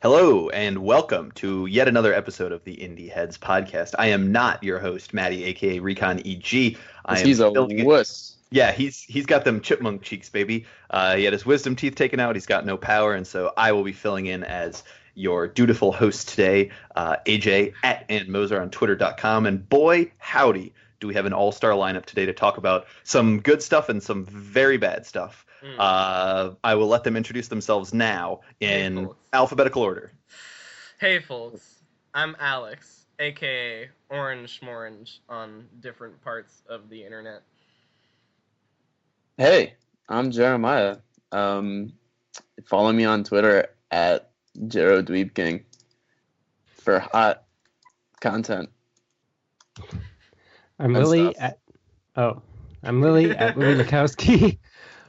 Hello and welcome to yet another episode of the Indieheads podcast. I am not your host, Maddie, aka Recon EG. He's a wuss. Yeah, he's got them chipmunk cheeks, baby. He had his wisdom teeth taken out. He's got no power, and so I will be filling in as your dutiful host today, AJ at @andmoser on Twitter.com. And boy, howdy, do we have an all-star lineup today to talk about some good stuff and some very bad stuff. I will let them introduce themselves now in alphabetical order. Hey folks, I'm Alex, aka Orange Schmorange on different parts of the internet. Hey, I'm Jeremiah. Follow me on Twitter at JeroDweebKing for hot content. I'm Lily at Lily Makowski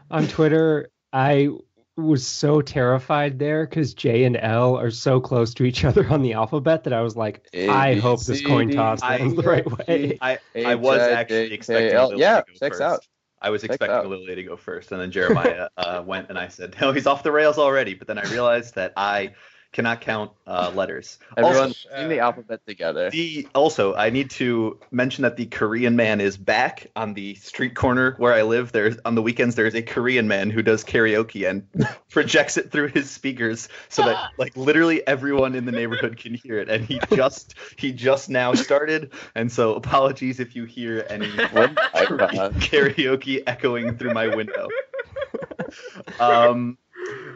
on Twitter. I was so terrified there because J and L are so close to each other on the alphabet that I was like, I hope this coin toss lands the right way. I was actually expecting Lily to go checks first. out. I was expecting Lily to go first, and then Jeremiah went, and I said, no, he's off the rails already. But then I realized that I cannot count letters. Everyone sing the alphabet together. Also, I need to mention that the Korean man is back on the street corner where I live. On the weekends, there's a Korean man who does karaoke and projects it through his speakers so that like literally everyone in the neighborhood can hear it. And he just now started. And so apologies if you hear any karaoke echoing through my window.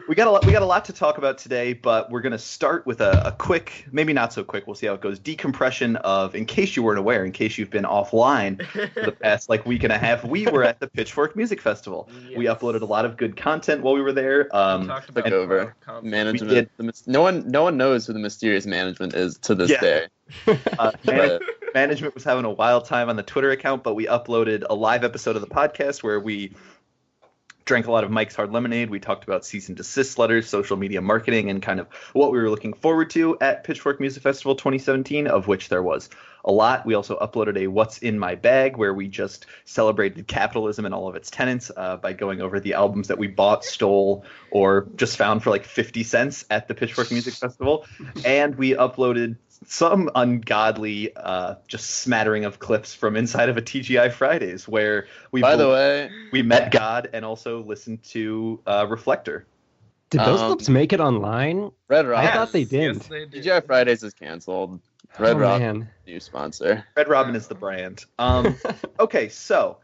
We got a lot to talk about today, but we're going to start with a quick, maybe not so quick, we'll see how it goes, decompression of, in case you weren't aware, in case you've been offline for the past week and a half, we were at the Pitchfork Music Festival. Yes. We uploaded a lot of good content while we were there. Talked about management. No one knows who the mysterious management is to this day. Management was having a wild time on the Twitter account, but we uploaded a live episode of the podcast where we drank a lot of Mike's Hard Lemonade. We talked about cease and desist letters, social media marketing, and kind of what we were looking forward to at Pitchfork Music Festival 2017, of which there was a lot. We also uploaded a What's in My Bag, where we just celebrated capitalism and all of its tenets by going over the albums that we bought, stole, or just found for like 50 cents at the Pitchfork Music Festival. And we uploaded some ungodly just smattering of clips from inside of a TGI Fridays where we met God and also listened to Reflector. Did those clips make it online? Red Robin. I thought they did. Yes, they did. TGI Fridays is canceled. Red Robin, new sponsor. Red Robin is the brand. Okay, so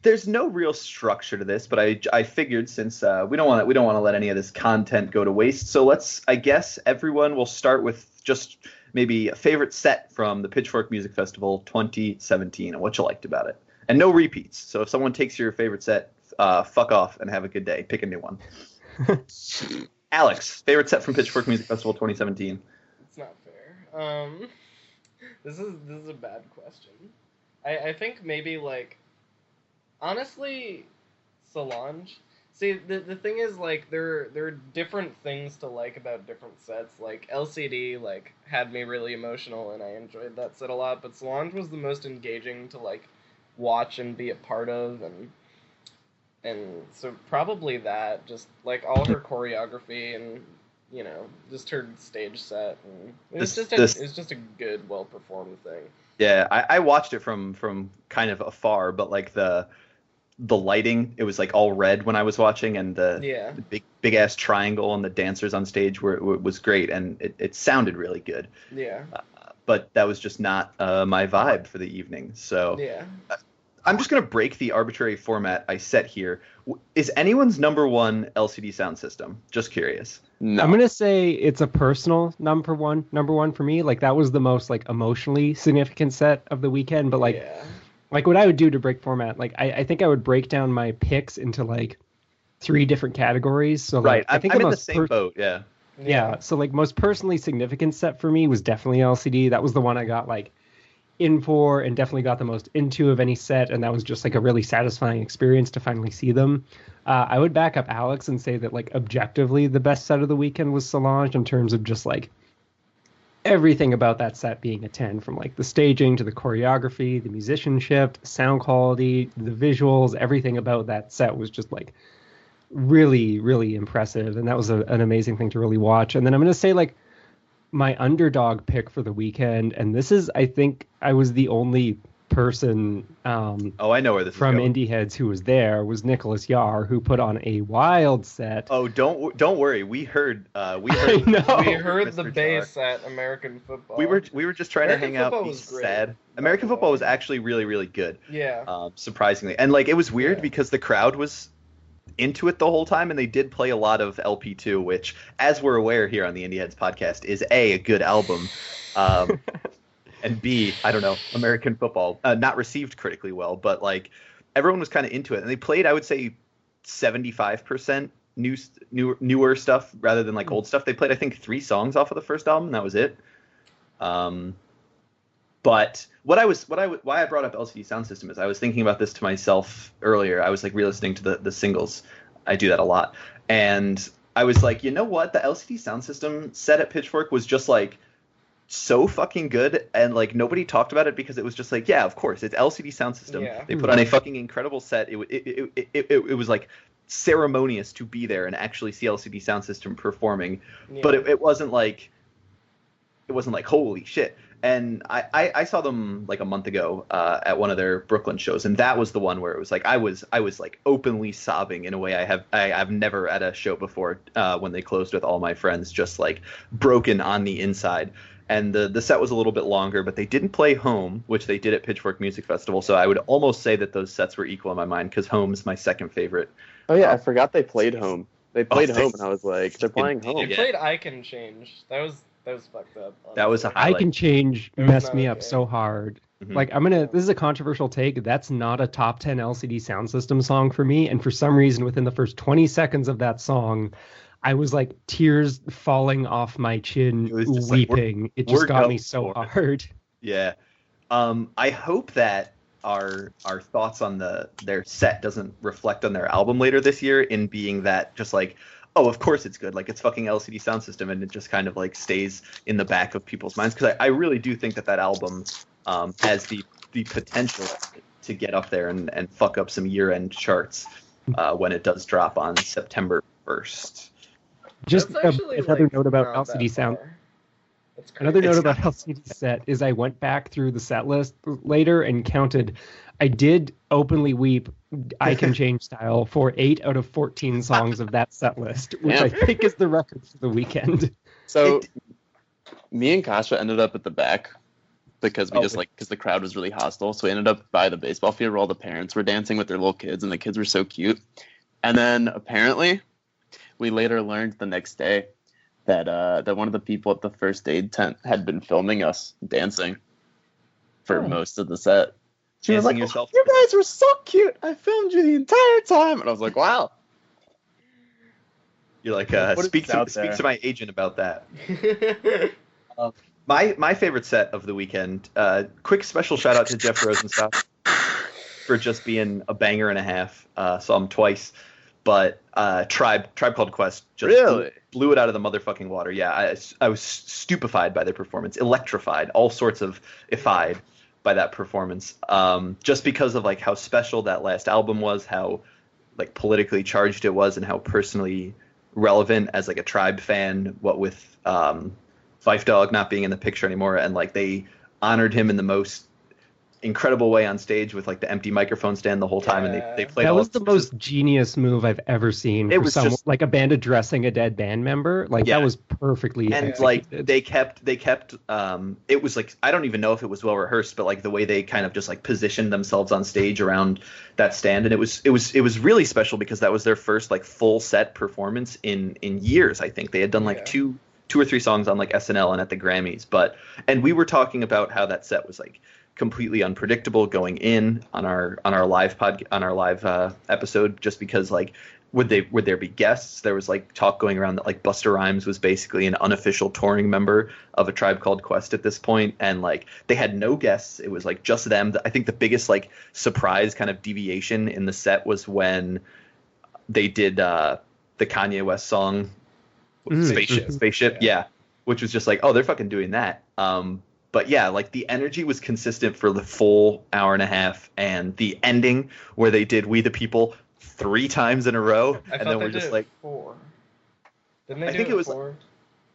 there's no real structure to this, but I figured since we don't want to let any of this content go to waste, so I guess everyone will start with just maybe a favorite set from the Pitchfork Music Festival 2017 and what you liked about it. And no repeats. So if someone takes your favorite set, fuck off and have a good day. Pick a new one. Alex, favorite set from Pitchfork Music Festival 2017? It's not fair. This is a bad question. I think maybe honestly, Solange. See, the thing is, there are different things to like about different sets. Like, LCD, had me really emotional, and I enjoyed that set a lot, but Solange was the most engaging to, watch and be a part of, and so probably that, just, all her choreography and, just her stage set, and it was just a good, well-performed thing. Yeah, I watched it from kind of afar, but, the lighting, it was all red when I was watching, and the big ass triangle and the dancers on stage was great, and it sounded really good. Yeah. But that was just not my vibe for the evening. So yeah. I'm just gonna break the arbitrary format I set here. Is anyone's number one LCD sound system? Just curious. No. I'm gonna say it's a personal number one for me. That was the most emotionally significant set of the weekend. But what I would do to break format, I think I would break down my picks into 3 different categories. So right, I think I'm in the same boat. Yeah. Yeah. So most personally significant set for me was definitely LCD. That was the one I got in for and definitely got the most into of any set, and that was just a really satisfying experience to finally see them. I would back up Alex and say that objectively the best set of the weekend was Solange in terms of just everything about that set being a 10, from the staging to the choreography, the musicianship, the sound quality, the visuals, everything about that set was just really, really impressive. And that was an amazing thing to really watch. And then I'm going to say, like, my underdog pick for the weekend, and this is, I think I was the only person Oh, I know where this from is going. Indieheads who was there, was Nicholas Yar, who put on a wild set. Oh, don't worry. We heard I know. We heard the Mr. bass at American football. We were just trying American to hang out. football Be was great. sad. American football was actually really, really good. Yeah. Surprisingly, and like it was weird Yeah. because the crowd was into it the whole time, and they did play a lot of LP2, which, as we're aware here on the Indieheads podcast, is a good album, and B, I don't know, American football not received critically well, but everyone was kind of into it, and they played, I would say, 75% newer stuff rather than old stuff. They played, I think, 3 songs off of the first album, and that was it. But why I brought up LCD Sound System is I was thinking about this to myself earlier. I was re-listening to the singles. I do that a lot. And I was like, you know what? The LCD Sound System set at Pitchfork was just so fucking good, and nobody talked about it because it was just yeah, of course, it's LCD Sound System. Yeah. They put on a fucking incredible set. It was ceremonious to be there and actually see LCD Sound System performing. Yeah. But it wasn't holy shit. And I saw them a month ago at one of their Brooklyn shows, and that was the one where it was I was openly sobbing in a way I've never at a show before, when they closed with All My Friends, just broken on the inside. And the set was a little bit longer, but they didn't play Home, which they did at Pitchfork Music Festival. So I would almost say that those sets were equal in my mind, because Home is my second favorite. Oh yeah, I forgot they played Home. They played Oh, Home, and I was like, they're playing Home. They Yeah. played I Can Change. That was fucked up. That was a honestly. highlight. I Can Change It was messed not me up okay. so hard. Mhm. This is a controversial take. That's not a top 10 LCD Sound System song for me. And for some reason, within the first 20 seconds of that song, I was tears falling off my chin, It was just weeping. It we're just got me going so for it. hard. Yeah. I hope that our thoughts on their set doesn't reflect on their album later this year, in being that just oh, of course it's good. It's fucking LCD Sound System, and it just kind of stays in the back of people's minds. Because I really do think that album has the potential to get up there and fuck up some year-end charts when it does drop on September 1st. Just That's actually, another note about not that LCD Sound. far. That's Another crazy. note about LCD set is I went back through the set list later and counted. I did openly weep I Can Change style for 8 out of 14 songs of that set list, which I think is the record for the weekend. So me and Kasha ended up at the back because we Oh. because the crowd was really hostile. So we ended up by the baseball field where all the parents were dancing with their little kids, and the kids were so cute. And then apparently we later learned the next day that one of the people at the first aid tent had been filming us dancing for most of the set. She was Dancing like, yourself. "You guys were so cute. I filmed you the entire time." And I was like, "Wow." You're What is speak out to there? my agent about that. My favorite set of the weekend. Quick special shout out to Jeff Rosenstock for just being a banger and a half. Saw him twice, but Tribe Called Quest just Really? blew it out of the motherfucking water. Yeah, I was stupefied by their performance, electrified, all sorts of ified by that performance. Just because of how special that last album was, how politically charged it was, and how personally relevant as a Tribe fan, what with Fife Dog not being in the picture anymore, and they honored him in the most incredible way on stage with the empty microphone stand the whole time, and they played That all was the just- most genius move I've ever seen. It For was someone just- a band addressing a dead band member. Yeah. That was perfectly and executed. they kept it was I don't even know if it was well rehearsed, but the way they kind of just positioned themselves on stage around that stand, and it was really special because that was their first full set performance in years. I think they had done Yeah. two or three songs on SNL and at the Grammys, and we were talking about how that set was completely unpredictable going in on our live episode, just because would there be guests? There was talk going around that Busta Rhymes was basically an unofficial touring member of A Tribe Called Quest at this point, and they had no guests. It was just them. I think the biggest surprise kind of deviation in the set was when they did the Kanye West song Spaceship, yeah, which was just oh, they're fucking doing that. But yeah, the energy was consistent for the full hour and a half, and the ending where they did We the People 3 times in a row, I and thought then they we're just did like, 4. Didn't they I do think it was 4?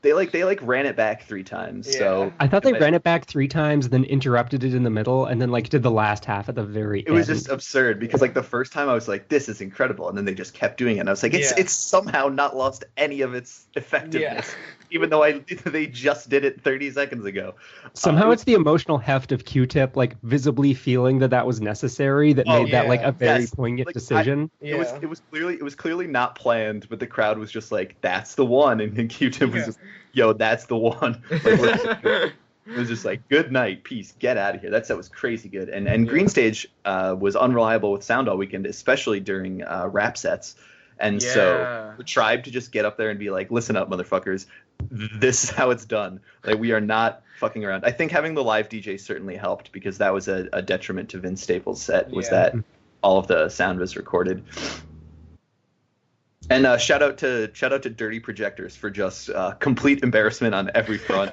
they ran it back 3 times. Yeah. So I thought they ran it back 3 times, then interrupted it in the middle, and then like did the last half at the very it was end. just absurd because like the first time I was like, this is incredible, and then they just kept doing it, and I was like, it's somehow not lost any of its effectiveness, even though they just did it 30 seconds ago. Somehow it's the emotional heft of Q-Tip like visibly feeling that was necessary that made that like a very poignant decision. It was clearly not planned, but the crowd was just like, that's the one, and then Q-Tip was just, yo, that's the one. Like, it was just like, good night, peace, get out of here. That set was crazy good. And Green Stage was unreliable with sound all weekend, especially during rap sets. And so we tried to just get up there and be like, listen up, motherfuckers. This is how it's done. Like, we are not fucking around. I think having the live DJ certainly helped, because that was a detriment to Vince Staples' set, was that all of the sound was recorded. And shout out to Dirty Projectors for just complete embarrassment on every front.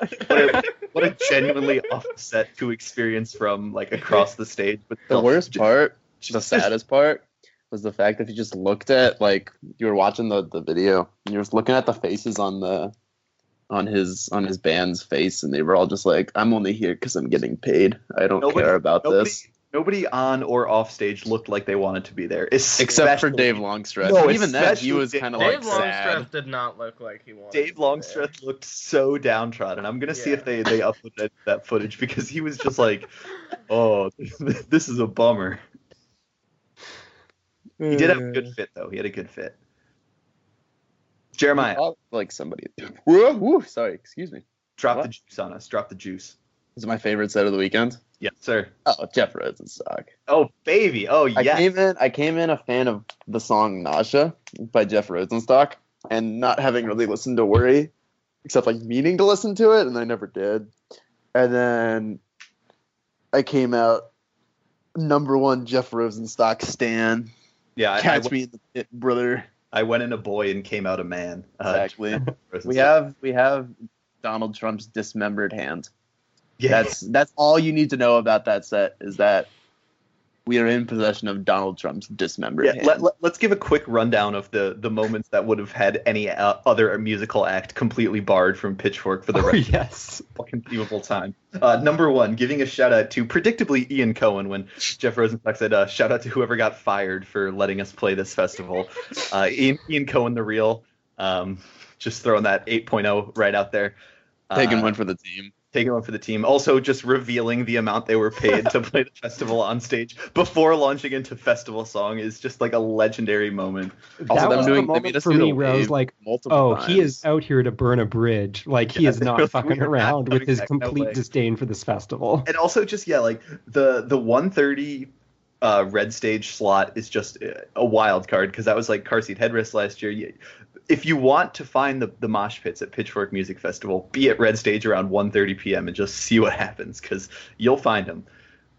What a genuinely offset to experience from like across the stage. But the worst part, the saddest part, was the fact that if you just looked at, like, you were watching the video and you were just looking at the faces on his band's face, and they were all just like, I'm only here because I'm getting paid. I don't care about this. Nobody on or off stage looked like they wanted to be there, except for Dave Longstreth. No, even then, he was kind of like Dave Longstreth sad. did not look like he wanted. Dave Longstreth looked so downtrodden. I'm gonna see if they uploaded that footage, because he was just like, oh, this is a bummer. He did have a good fit, though. He had a good fit. Jeremiah, like somebody. Whoa, sorry, excuse me. Drop the juice on us. Drop the juice. This is my favorite set of the weekend. Yes, sir. Oh, Jeff Rosenstock. Oh, baby. Oh, yes. I came in a fan of the song Nasha by Jeff Rosenstock, and not having really listened to Worry, except like meaning to listen to it, and I never did. And then I came out #1 Jeff Rosenstock stan. Yeah, Catch me in the pit, brother. I went in a boy and came out a man. Exactly. we have Donald Trump's dismembered hand. Yeah. That's all you need to know about that set, is that we are in possession of Donald Trump's dismembered hand. Let's give a quick rundown of the moments that would have had any other musical act completely barred from Pitchfork for the rest of the conceivable time. #1, giving a shout out to predictably Ian Cohen, when Jeff Rosenstock said, shout out to whoever got fired for letting us play this festival. Ian Cohen, the real, just throwing that 8.0 right out there. Taking one for the team. Taking one for the team. Also, just revealing the amount they were paid to play the festival on stage before launching into festival song is just like a legendary moment. Also, that was the moment for me where I was like, oh, he is out here to burn a bridge. Like, he is not fucking around with his complete disdain for this festival. And also just, like the 1:30 red stage slot is just a wild card, because that was like car seat headrest last year. If you want to find the mosh pits at Pitchfork Music Festival, be at Red Stage around 1:30 p.m. and just see what happens, because you'll find them.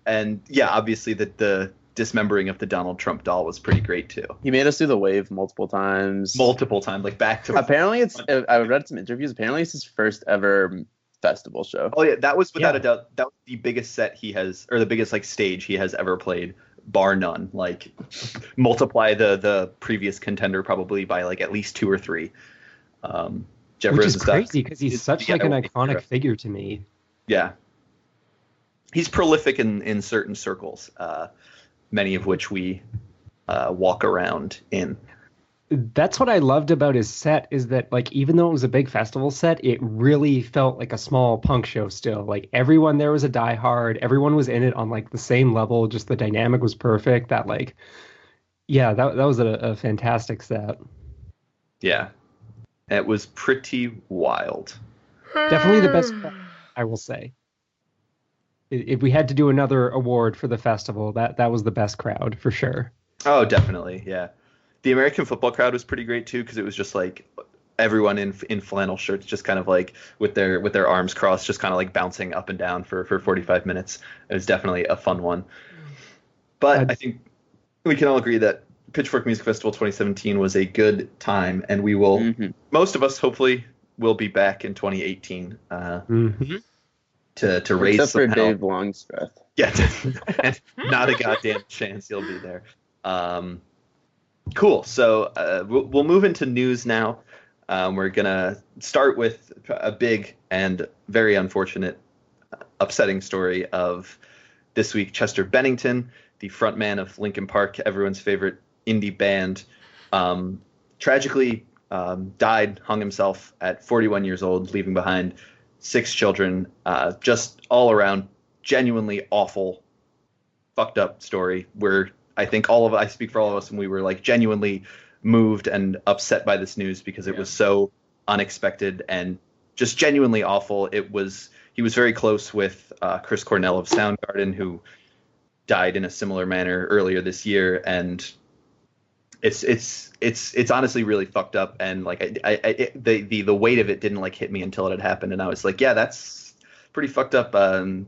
And yeah, obviously the dismembering of the Donald Trump doll was pretty great too. He made us do the wave multiple times, like back to. Apparently, I read some interviews. Apparently, it's his first ever festival show. Oh yeah, that was without a doubt. That was the biggest set he has, or the biggest like stage he has ever played, bar none. Like, multiply the previous contender probably by like at least 2 or 3. Jeff Which Rosenstock is crazy, because he's such like an iconic figure to me. Yeah, he's prolific in certain circles, many of which we walk around in. That's what I loved about his set, is that like, even though it was a big festival set, it really felt like a small punk show still. Like, everyone there was a diehard, everyone was in it on like the same level, just the dynamic was perfect. That like, yeah, that was a fantastic set. Yeah, it was pretty wild. Definitely the best, I will say. If we had to do another award for the festival, that was the best crowd for sure. Oh, definitely, yeah. The American football crowd was pretty great too, because it was just like everyone in flannel shirts, just kind of like with their arms crossed, just kind of like bouncing up and down for 45 minutes. It was definitely a fun one. But I think we can all agree that Pitchfork Music Festival 2017 was a good time, and we will, most of us hopefully, will be back in 2018 to raise except some for hell. Dave Longstreth. Yeah, and not a goddamn chance he'll be there. Cool. So we'll move into news now. We're gonna start with a big and very unfortunate, upsetting story of this week. Chester Bennington, the frontman of Linkin Park, everyone's favorite indie band, tragically died, hung himself at 41 years old, leaving behind 6 children. Just all around, genuinely awful, fucked up story. I think I speak for all of us, and we were like genuinely moved and upset by this news because it was so unexpected and just genuinely awful. He was very close with Chris Cornell of Soundgarden, who died in a similar manner earlier this year, and it's honestly really fucked up. And like the weight of it didn't like hit me until it had happened, and I was like, yeah, that's pretty fucked up.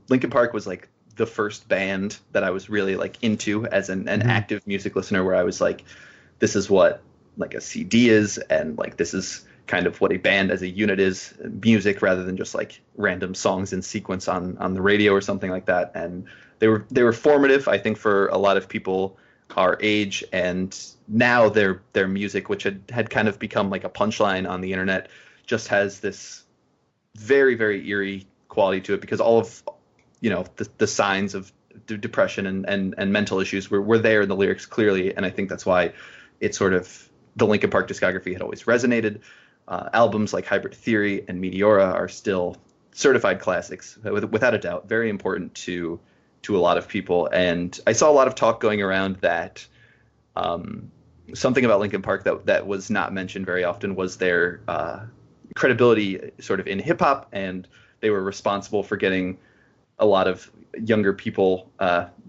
Linkin Park was like the first band that I was really like into as an active music listener, where I was like, this is what like a CD is, and like this is kind of what a band as a unit is, music rather than just like random songs in sequence on the radio or something like that. And they were formative, I think, for a lot of people our age, and now their music, which had kind of become like a punchline on the internet, just has this very, very eerie quality to it, because all of the signs of depression and mental issues were there in the lyrics clearly. And I think that's why it's sort of, the Linkin Park discography had always resonated. Albums like Hybrid Theory and Meteora are still certified classics, without a doubt, very important to a lot of people. And I saw a lot of talk going around that something about Linkin Park that was not mentioned very often was their credibility sort of in hip hop, and they were responsible for getting a lot of younger people,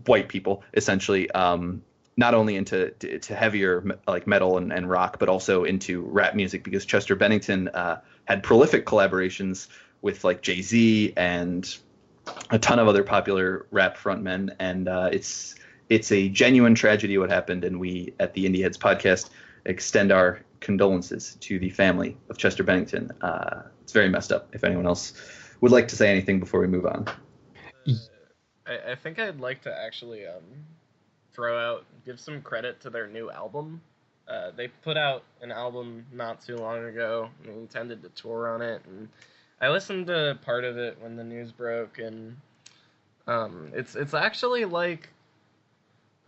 white people, essentially, not only into heavier like metal and rock, but also into rap music, because Chester Bennington had prolific collaborations with like Jay-Z and a ton of other popular rap frontmen. And it's a genuine tragedy what happened, and we at the Indieheads podcast extend our condolences to the family of Chester Bennington. It's very messed up. If anyone else would like to say anything before we move on. I think I'd like to actually give some credit to their new album. They put out an album not too long ago, and they intended to tour on it, and I listened to part of it when the news broke, and it's actually like,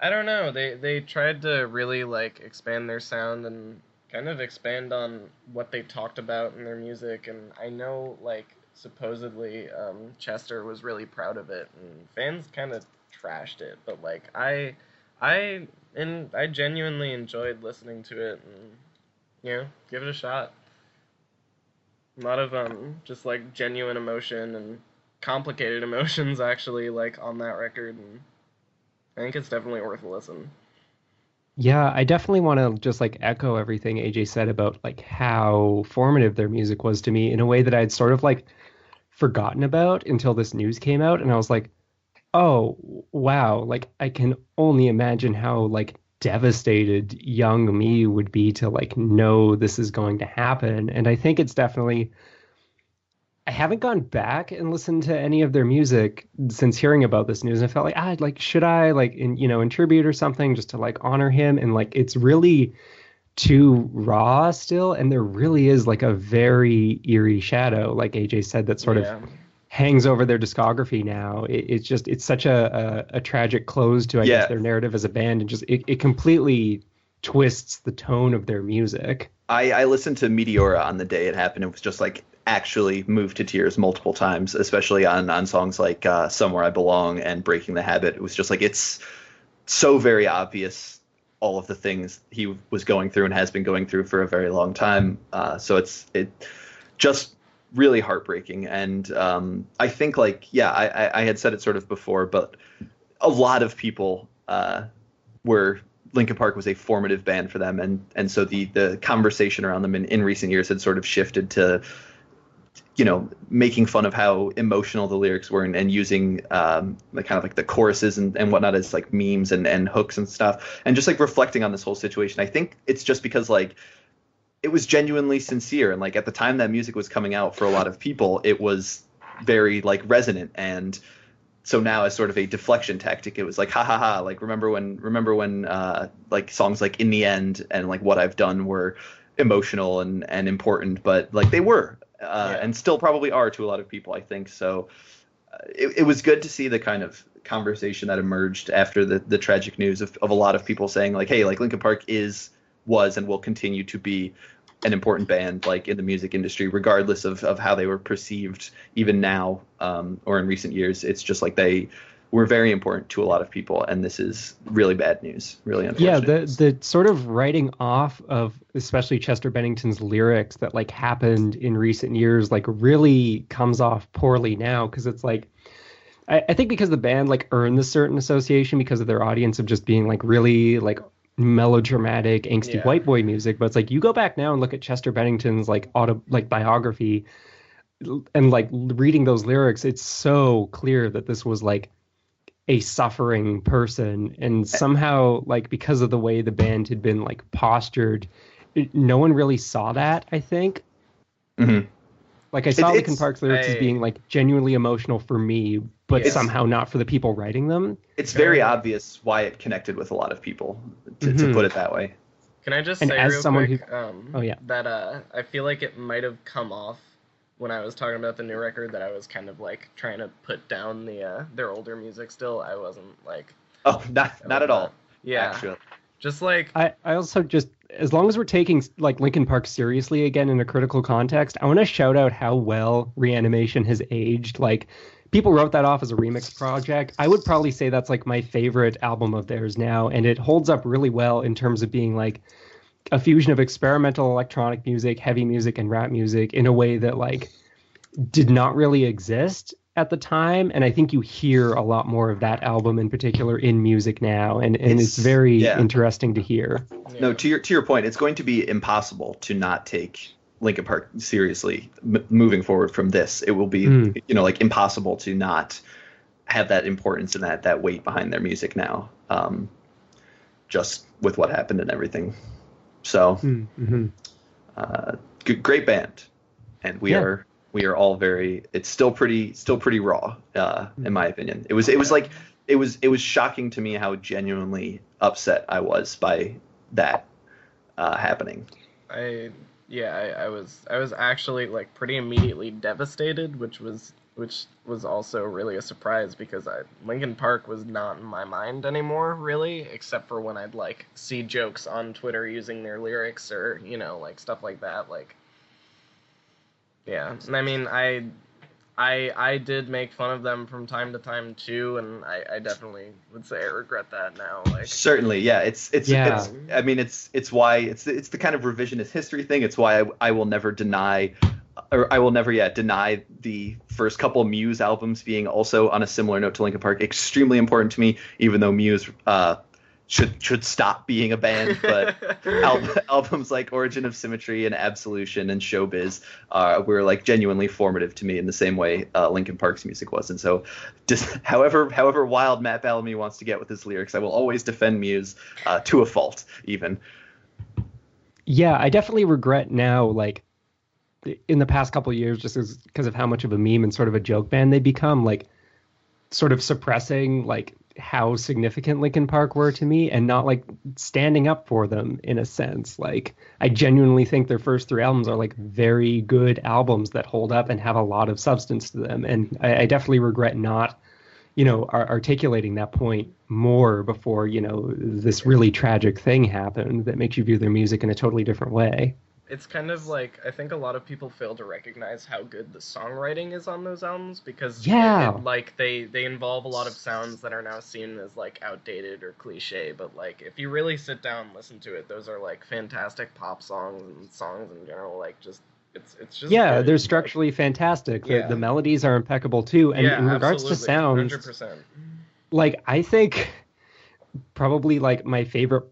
I don't know, they tried to really like expand their sound and kind of expand on what they talked about in their music, and I know like supposedly Chester was really proud of it, and fans kind of trashed it, but like I genuinely enjoyed listening to it, and give it a shot. A lot of just like genuine emotion and complicated emotions actually like on that record, and I think it's definitely worth a listen. Yeah, I definitely want to just like echo everything AJ said about like how formative their music was to me in a way that I'd sort of like forgotten about until this news came out, and I was like, oh wow, like I can only imagine how like devastated young me would be to like know this is going to happen. And I think it's definitely, I haven't gone back and listened to any of their music since hearing about this news. I felt like, should I like in tribute or something just to like honor him? And like it's really too raw still, and there really is like a very eerie shadow, like AJ said, that sort of hangs over their discography now. It's such a tragic close to I guess their narrative as a band, and just it completely twists the tone of their music. I listened to Meteora on the day it happened. It was just like actually moved to tears multiple times, especially on songs like Somewhere I Belong and Breaking the Habit. It was just like, it's so very obvious all of the things he was going through and has been going through for a very long time. So it just really heartbreaking. And I think like, I had said it sort of before, but a lot of people were Linkin Park was a formative band for them. And so the conversation around them in recent years had sort of shifted to, making fun of how emotional the lyrics were, and using like kind of like the choruses and whatnot as like memes and hooks and stuff, and just like reflecting on this whole situation. I think it's just because like it was genuinely sincere, and like at the time that music was coming out, for a lot of people it was very like resonant, and so now as sort of a deflection tactic, it was like, ha ha ha, like remember when like songs like In the End and like What I've Done were emotional and important, but like they were and still probably are to a lot of people, I think. So it was good to see the kind of conversation that emerged after the tragic news of a lot of people saying like, hey, like Linkin Park was and will continue to be an important band like in the music industry, regardless of how they were perceived even now or in recent years. It's just like they were very important to a lot of people, and this is really bad news, really unfortunate. Yeah, the sort of writing off of especially Chester Bennington's lyrics that like happened in recent years like really comes off poorly now, because it's like I think because the band like earned this certain association because of their audience of just being like really like melodramatic, angsty white boy music. But it's like you go back now and look at Chester Bennington's like biography and like reading those lyrics, it's so clear that this was like a suffering person, and somehow like because of the way the band had been like postured, no one really saw that, I think. Mm-hmm. Like I saw Linkin Park's lyrics as being like genuinely emotional for me, but somehow not for the people writing them. It's very obvious why it connected with a lot of people, to put it that way. Can I just and say as real someone quick who, that I feel like it might have come off when I was talking about the new record that I was kind of like trying to put down their older music still. I wasn't like... Oh, not at all. Yeah. Actually. Just like... I also just, as long as we're taking like Linkin Park seriously again in a critical context, I want to shout out how well Reanimation has aged. Like, people wrote that off as a remix project. I would probably say that's like my favorite album of theirs now, and it holds up really well in terms of being like a fusion of experimental electronic music, heavy music, and rap music in a way that like did not really exist at the time. And I think you hear a lot more of that album in particular in music now, and it's very interesting to hear. No, to your point, it's going to be impossible to not take Linkin Park seriously moving forward from this. It will be like impossible to not have that importance and that weight behind their music now, just with what happened and everything. So great band, and we are all very, it's still pretty raw in my opinion. It was shocking to me how genuinely upset I was by that happening. I was actually like pretty immediately devastated, which was also really a surprise because Linkin Park was not in my mind anymore, really, except for when I'd like see jokes on Twitter using their lyrics or like stuff like that. Like, yeah, and I mean I did make fun of them from time to time too, and I definitely would say I regret that now. Like, certainly, yeah, it's I mean it's why it's the kind of revisionist history thing. It's why I will never deny the first couple Muse albums being also on a similar note to Linkin Park extremely important to me, even though Muse should stop being a band, but albums like Origin of Symmetry and Absolution and Showbiz were like genuinely formative to me in the same way Linkin Park's music was. And so just however wild Matt Bellamy wants to get with his lyrics, I will always defend Muse to a fault, even. Yeah, I definitely regret now, like in the past couple of years, just because of how much of a meme and sort of a joke band they become, like sort of suppressing like how significant Linkin Park were to me and not like standing up for them in a sense. Like, I genuinely think their first 3 albums are like very good albums that hold up and have a lot of substance to them. And I definitely regret not, articulating that point more before, this really tragic thing happened that makes you view their music in a totally different way. It's kind of like, I think a lot of people fail to recognize how good the songwriting is on those albums because they involve a lot of sounds that are now seen as like outdated or cliche, but like if you really sit down and listen to it, those are like fantastic pop songs and songs in general. Like just it's just good. They're structurally fantastic. The melodies are impeccable too, and in regards to sounds, 100%. Like I think probably like my favorite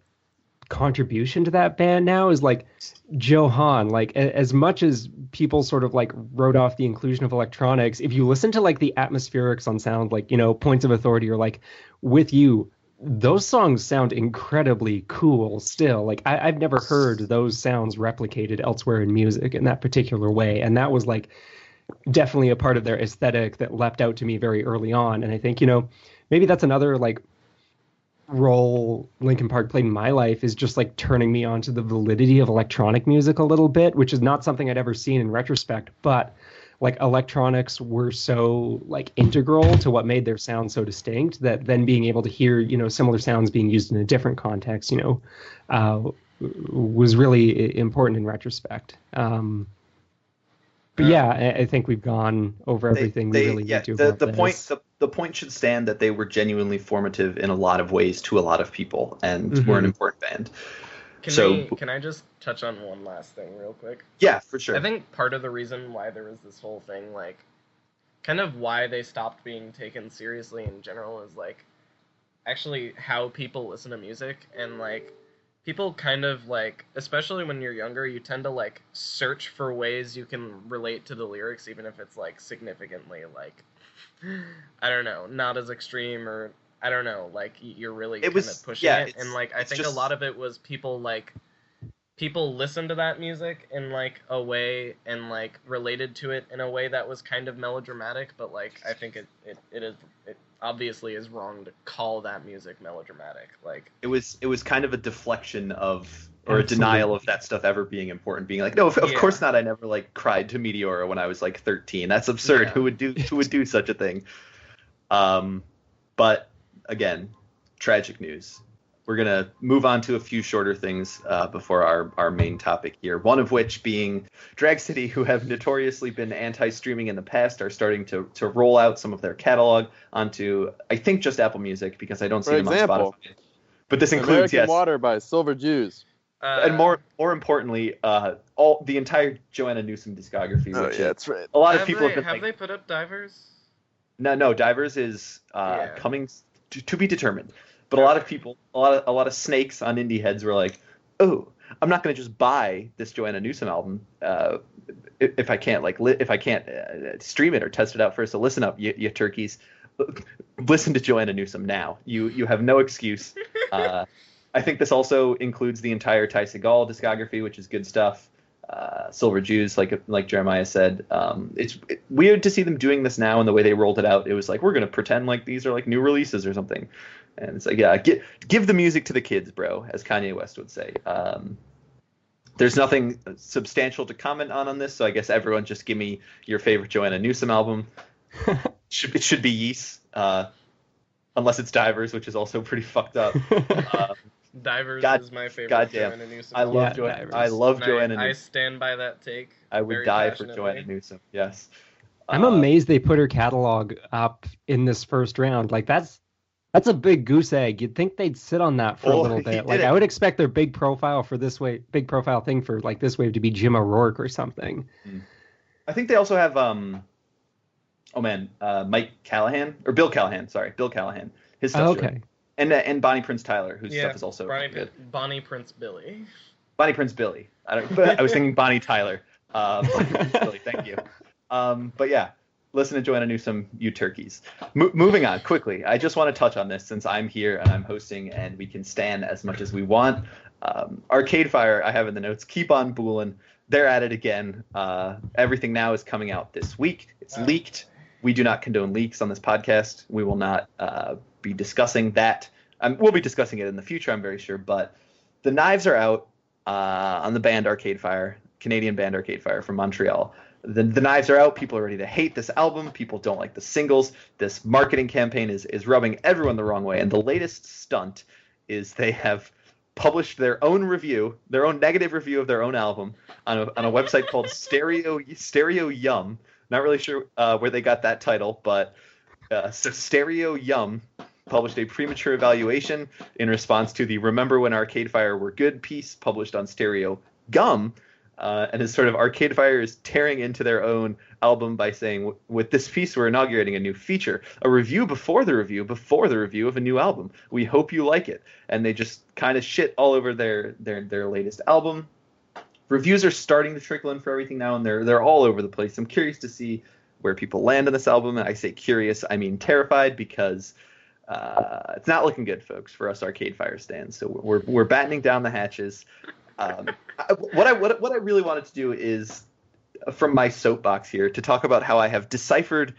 contribution to that band now is like Johan. Like as much as people sort of like wrote off the inclusion of electronics, if you listen to like the atmospherics on sound like Points of Authority or like With You, those songs sound incredibly cool still. Like I've never heard those sounds replicated elsewhere in music in that particular way, and that was like definitely a part of their aesthetic that leapt out to me very early on. And I think, maybe that's another like role Linkin Park played in my life, is just like turning me on to the validity of electronic music a little bit, which is not something I'd ever seen in retrospect, but like electronics were so like integral to what made their sound so distinct that then being able to hear, similar sounds being used in a different context, was really important in retrospect. But yeah, I think we've gone over everything we really need to. The point should stand that they were genuinely formative in a lot of ways to a lot of people, and were an important band. Can I just touch on one last thing real quick? Yeah, for sure. I think part of the reason why there was this whole thing, like, kind of why they stopped being taken seriously in general is, like, actually how people listen to music, and, like, people kind of, like, especially when you're younger, you tend to, like, search for ways you can relate to the lyrics, even if it's, like, significantly, like, I don't know, not as extreme, or, I don't know, like, you're really kind of pushing it, and, like, I think a lot of it was people listened to that music in, like, a way, and, like, related to it in a way that was kind of melodramatic, but, like, I think it obviously is wrong to call that music melodramatic. Like, it was kind of a deflection of, or a denial of that stuff ever being important, being like, no, of course not. I never like cried to Meteora when I was like 13. That's absurd. Yeah. Who would do such a thing? But again, tragic news. We're going to move on to a few shorter things before our main topic here, one of which being Drag City, who have notoriously been anti-streaming in the past, are starting to roll out some of their catalog onto, I think, just Apple Music, because I don't see them on Spotify. But this includes, American Water by Silver Jews. And more importantly, all the entire Joanna Newsom discography. Oh, yeah, that's right. A lot of people have they put up Divers? No, Divers is coming to be determined. But a lot of people, a lot of snakes on Indieheads were like, "Oh, I'm not going to just buy this Joanna Newsom album if I can't stream it or test it out first. So listen up, you turkeys, listen to Joanna Newsom now. You have no excuse." I think this also includes the entire Ty Segall discography, which is good stuff. Silver Jews, like Jeremiah said, it's weird to see them doing this now, and the way they rolled it out, it was like, we're going to pretend like these are like new releases or something. And it's like, yeah, give the music to the kids, bro, as Kanye West would say. There's nothing substantial to comment on this, so I guess everyone just give me your favorite Joanna Newsom album. It should be Yeast, unless it's Divers, which is also pretty fucked up. Divers is my favorite. Goddamn, Joanna Newsom. I love Joanna Newsom. I stand by that take. I would die for Joanna Newsom. Yes. I'm amazed they put her catalog up in this first round. Like that's a big goose egg. You'd think they'd sit on that for a little bit. Like I would expect their big profile thing for like this wave to be Jim O'Rourke or something. I think they also have Mike Callahan or Bill Callahan. Sorry, Bill Callahan. His stuff's okay. Really, and Bonnie Prince Tyler, whose stuff is also good. Bonnie Prince Billy. Bonnie Prince Billy. I was thinking Bonnie Tyler. Bonnie Prince Billy. Thank you. But yeah, listen to Joanna Newsom, you turkeys. Moving on quickly. I just want to touch on this since I'm here and I'm hosting and we can stand as much as we want. Arcade Fire, I have in the notes. Keep on boolin'. They're at it again. Everything now is coming out this week. It's leaked. We do not condone leaks on this podcast. We will not be discussing that. We'll be discussing it in the future, I'm very sure. But the knives are out on the band Arcade Fire, Canadian band Arcade Fire from Montreal. The knives are out. People are ready to hate this album. People don't like the singles. This marketing campaign is rubbing everyone the wrong way. And the latest stunt is they have published their own negative review of their own album on a website called Stereo Yum. Not really sure where they got that title, but so Stereo Yum published a premature evaluation in response to the Remember When Arcade Fire Were Good piece published on Stereo Gum. And it's sort of Arcade Fire is tearing into their own album by saying, with this piece, we're inaugurating a new feature, a review before the review of a new album. We hope you like it. And they just kind of shit all over their latest album. Reviews are starting to trickle in for everything now, and they're all over the place. I'm curious to see where people land on this album. And I say curious, I mean terrified, because it's not looking good, folks, for us Arcade Fire stands. So we're battening down the hatches. What I really wanted to do is from my soapbox here to talk about how I have deciphered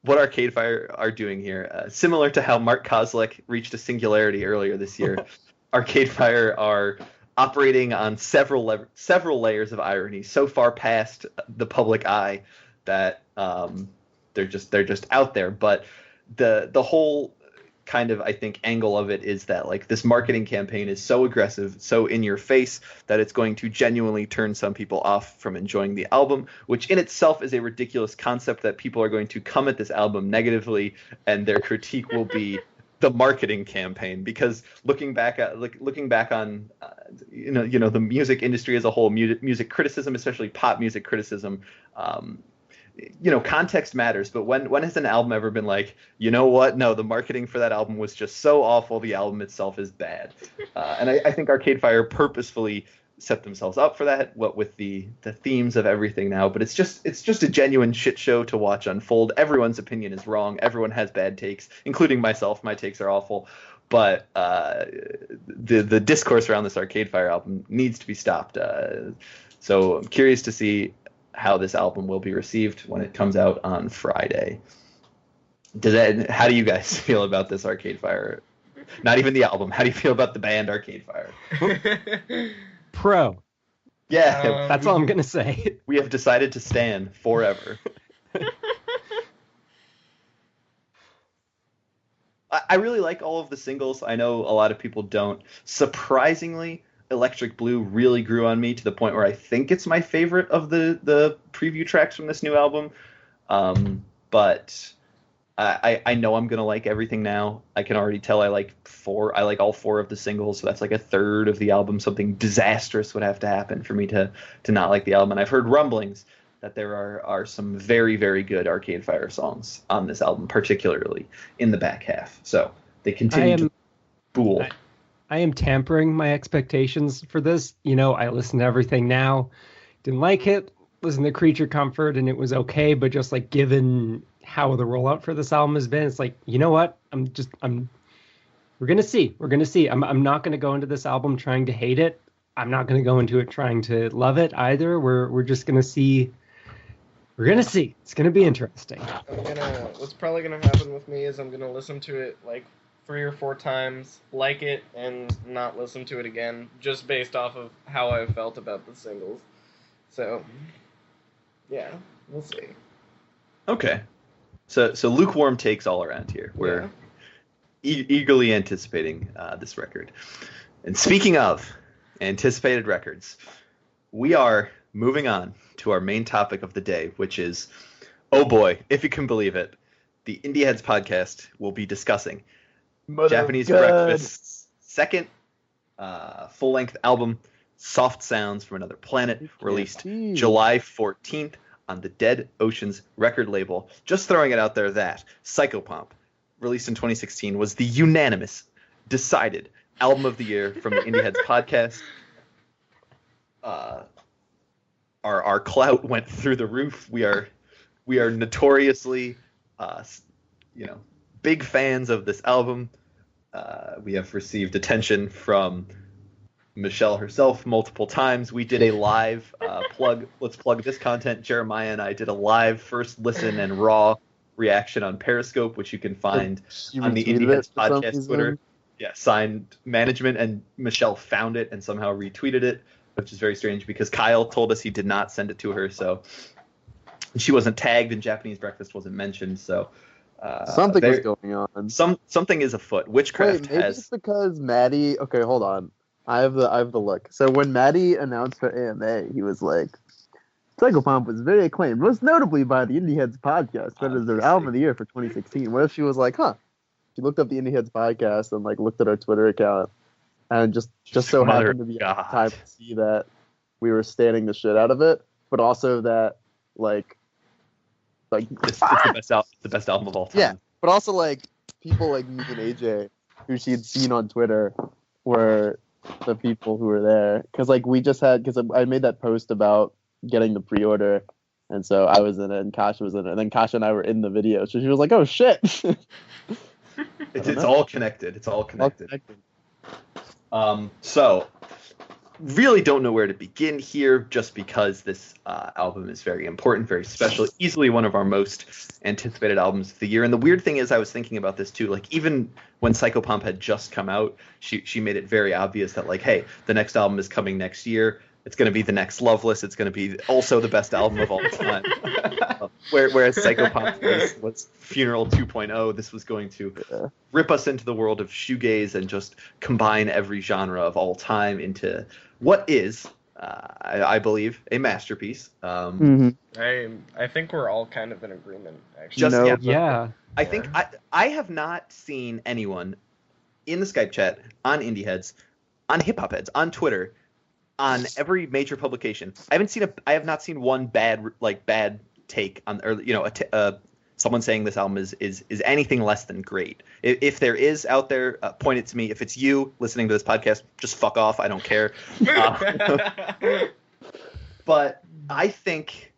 what Arcade Fire are doing here. Similar to how Mark Kozlek reached a singularity earlier this year, Arcade Fire are operating on several layers of irony, so far past the public eye that they're just out there. But the whole kind of, I think, angle of it is that like this marketing campaign is so aggressive, so in your face, that it's going to genuinely turn some people off from enjoying the album, which in itself is a ridiculous concept, that people are going to come at this album negatively and their critique will be the marketing campaign. Because looking back on the music industry as a whole, music criticism, especially pop music criticism, context matters. But when has an album ever been like, you know what? No, the marketing for that album was just so awful. The album itself is bad. And I think Arcade Fire purposefully set themselves up for that. What with the themes of everything now, but it's just a genuine shit show to watch unfold. Everyone's opinion is wrong. Everyone has bad takes, including myself. My takes are awful. But the discourse around this Arcade Fire album needs to be stopped. So I'm curious to see how this album will be received when it comes out on Friday. How do you guys feel about this Arcade Fire? Not even the album. How do you feel about the band Arcade Fire? Pro. Yeah, that's all I'm gonna say. We have decided to stand forever. I really like all of the singles. I know a lot of people don't. Surprisingly, Electric Blue really grew on me to the point where I think it's my favorite of the preview tracks from this new album. But I know I'm gonna like everything now. I can already tell I like all four of the singles, so that's like a third of the album. Something disastrous would have to happen for me to not like the album. And I've heard rumblings that there are some very, very good Arcade Fire songs on this album, particularly in the back half. So they continue to fool. I am tampering my expectations for this. I listened to everything now, didn't like it. Listened to Creature Comfort, and it was okay, but just like given how the rollout for this album has been, it's like, you know what? We're gonna see. I'm not gonna go into this album trying to hate it. I'm not gonna go into it trying to love it either. We're just gonna see. We're gonna see. It's gonna be interesting. What's probably gonna happen with me is I'm gonna listen to it like 3 or 4 times, like it, and not listen to it again, just based off of how I felt about the singles. So, yeah, we'll see. Okay. So lukewarm takes all around here. We're eagerly anticipating this record. And speaking of anticipated records, we are moving on to our main topic of the day, which is, oh boy, if you can believe it, the Indieheads podcast will be discussing Japanese Breakfast's second full-length album, Soft Sounds from Another Planet, released July 14th on the Dead Oceans record label. Just throwing it out there that Psychopomp, released in 2016, was the unanimous, decided album of the year from the Indieheads podcast. Our clout went through the roof. We are notoriously, big fans of this album. We have received attention from Michelle herself multiple times. We did a live let's plug this content. Jeremiah and I did a live first listen and raw reaction on Periscope, which you can find on the Indieheads podcast Twitter. Yeah, signed management, and Michelle found it and somehow retweeted it, which is very strange because Kyle told us he did not send it to her, so she wasn't tagged and Japanese Breakfast wasn't mentioned, so something is going on. Something is afoot. Witchcraft maybe has. It's because Maddie. Okay, hold on. I have the look. So when Maddie announced her AMA, he was like, "Psychopomp was very acclaimed, most notably by the Indieheads podcast, that is their album of the year for 2016." What if she was like, "Huh?" She looked up the Indieheads podcast and like looked at our Twitter account, and just so happened to be at the time to see that we were standing the shit out of it, but also that it's the best album of all time. Yeah, but also like people like me and AJ, who she had seen on Twitter, were the people who were there. Because like because I made that post about getting the pre-order, and so I was in it, and Kasha was in it, and then Kasha and I were in the video, so she was like, "Oh shit!" It's all connected. It's all connected. So really don't know where to begin here, just because this album is very important, very special, easily one of our most anticipated albums of the year. And the weird thing is, I was thinking about this too, like even when Psychopomp had just come out, she made it very obvious that like, hey, the next album is coming next year. It's going to be the next Loveless. It's going to be also the best album of all time. Whereas Psychopomp was Funeral 2.0, this was going to rip us into the world of shoegaze and just combine every genre of all time into what is, I believe, a masterpiece. I think we're all kind of in agreement, actually. I think I have not seen anyone in the Skype chat, on Indieheads, on Hip Hop Heads, on Twitter, on every major publication. I have not seen one bad take on, or someone saying this album is anything less than great. If there is out there, point it to me. If it's you listening to this podcast, just fuck off. I don't care. But I think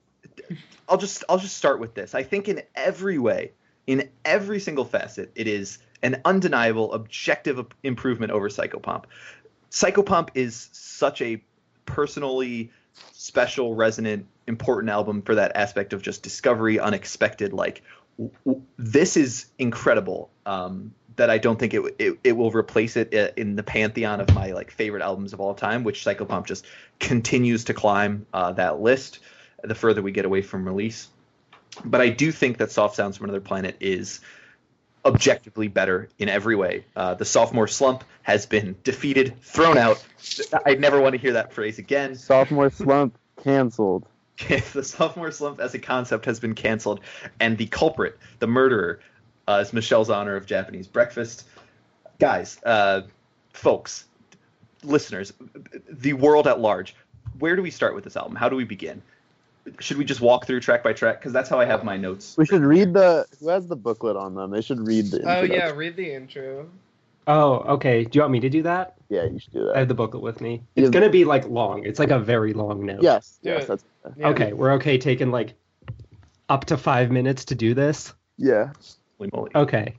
I'll just start with this. I think in every way, in every single facet, it is an undeniable, objective improvement over Psychopomp. Psychopomp is such a personally special, resonant, important album for that aspect of just discovery, unexpected. Like, this is incredible. That I don't think it will replace it in the pantheon of my like favorite albums of all time, which Psychopomp just continues to climb that list the further we get away from release. But I do think that Soft Sounds from Another Planet is objectively better in every way. The sophomore slump has been defeated, thrown out. I never want to hear that phrase again. Sophomore slump canceled. The sophomore slump as a concept has been canceled, and the culprit, the murderer, is Michelle's Honor of Japanese Breakfast. Guys, folks, listeners, the world at large, where do we start with this album? How do we begin? Should we just walk through track by track? Because that's how I have my notes. We should read who has the booklet on them? They should read the intro. Oh, yeah, read the intro. Oh, okay. Do you want me to do that? Yeah, you should do that. I have the booklet with me. It's going to be, like, long. It's, like, a very long note. Yes. That's yeah. Okay, we're okay taking, like, up to 5 minutes to do this? Yeah. Okay.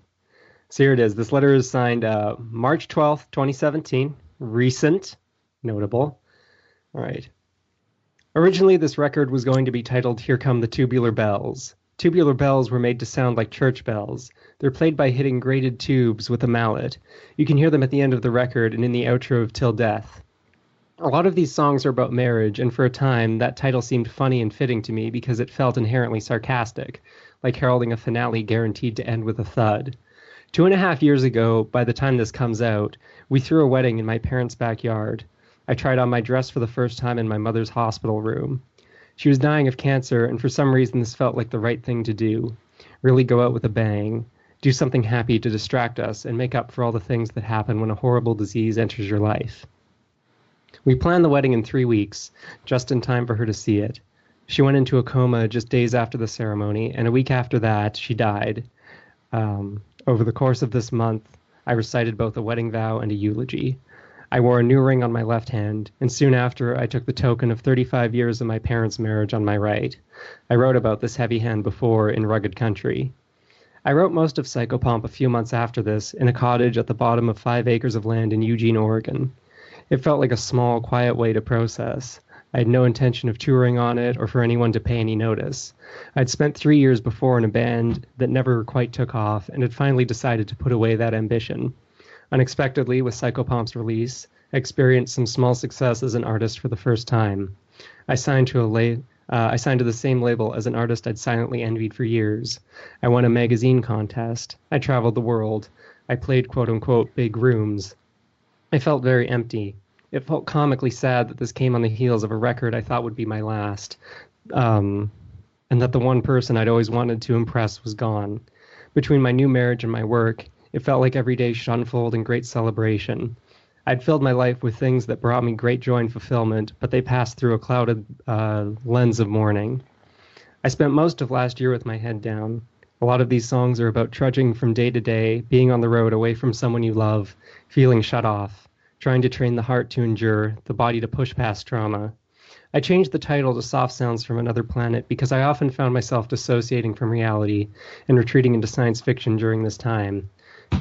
So here it is. This letter is signed March 12th, 2017. Recent. Notable. All right. Originally, this record was going to be titled Here Come the Tubular Bells. Tubular bells were made to sound like church bells. They're played by hitting grated tubes with a mallet. You can hear them at the end of the record and in the outro of Till Death. A lot of these songs are about marriage, and for a time, that title seemed funny and fitting to me because it felt inherently sarcastic, like heralding a finale guaranteed to end with a thud. 2.5 years ago, by the time this comes out, we threw a wedding in my parents' backyard. I tried on my dress for the first time in my mother's hospital room. She was dying of cancer, and for some reason this felt like the right thing to do. Really go out with a bang. Do something happy to distract us and make up for all the things that happen when a horrible disease enters your life. We planned the wedding in 3 weeks, just in time for her to see it. She went into a coma just days after the ceremony, and a week after that, she died. Over the course of this month, I recited both a wedding vow and a eulogy. I wore a new ring on my left hand, and soon after I took the token of 35 years of my parents' marriage on my right. I wrote about this heavy hand before in Rugged Country. I wrote most of Psychopomp a few months after this in a cottage at the bottom of 5 acres of land in Eugene, Oregon. It felt like a small, quiet way to process. I had no intention of touring on it or for anyone to pay any notice. I'd spent 3 years before in a band that never quite took off and had finally decided to put away that ambition. Unexpectedly, with Psychopomp's release, I experienced some small success as an artist for the first time. I signed to the same label as an artist I'd silently envied for years. I won a magazine contest. I traveled the world. I played quote-unquote big rooms. I felt very empty. It felt comically sad that this came on the heels of a record I thought would be my last, and that the one person I'd always wanted to impress was gone. Between my new marriage and my work, it felt like every day should unfold in great celebration. I'd filled my life with things that brought me great joy and fulfillment, but they passed through a clouded lens of mourning. I spent most of last year with my head down. A lot of these songs are about trudging from day to day, being on the road away from someone you love, feeling shut off, trying to train the heart to endure, the body to push past trauma. I changed the title to Soft Sounds from Another Planet because I often found myself dissociating from reality and retreating into science fiction during this time.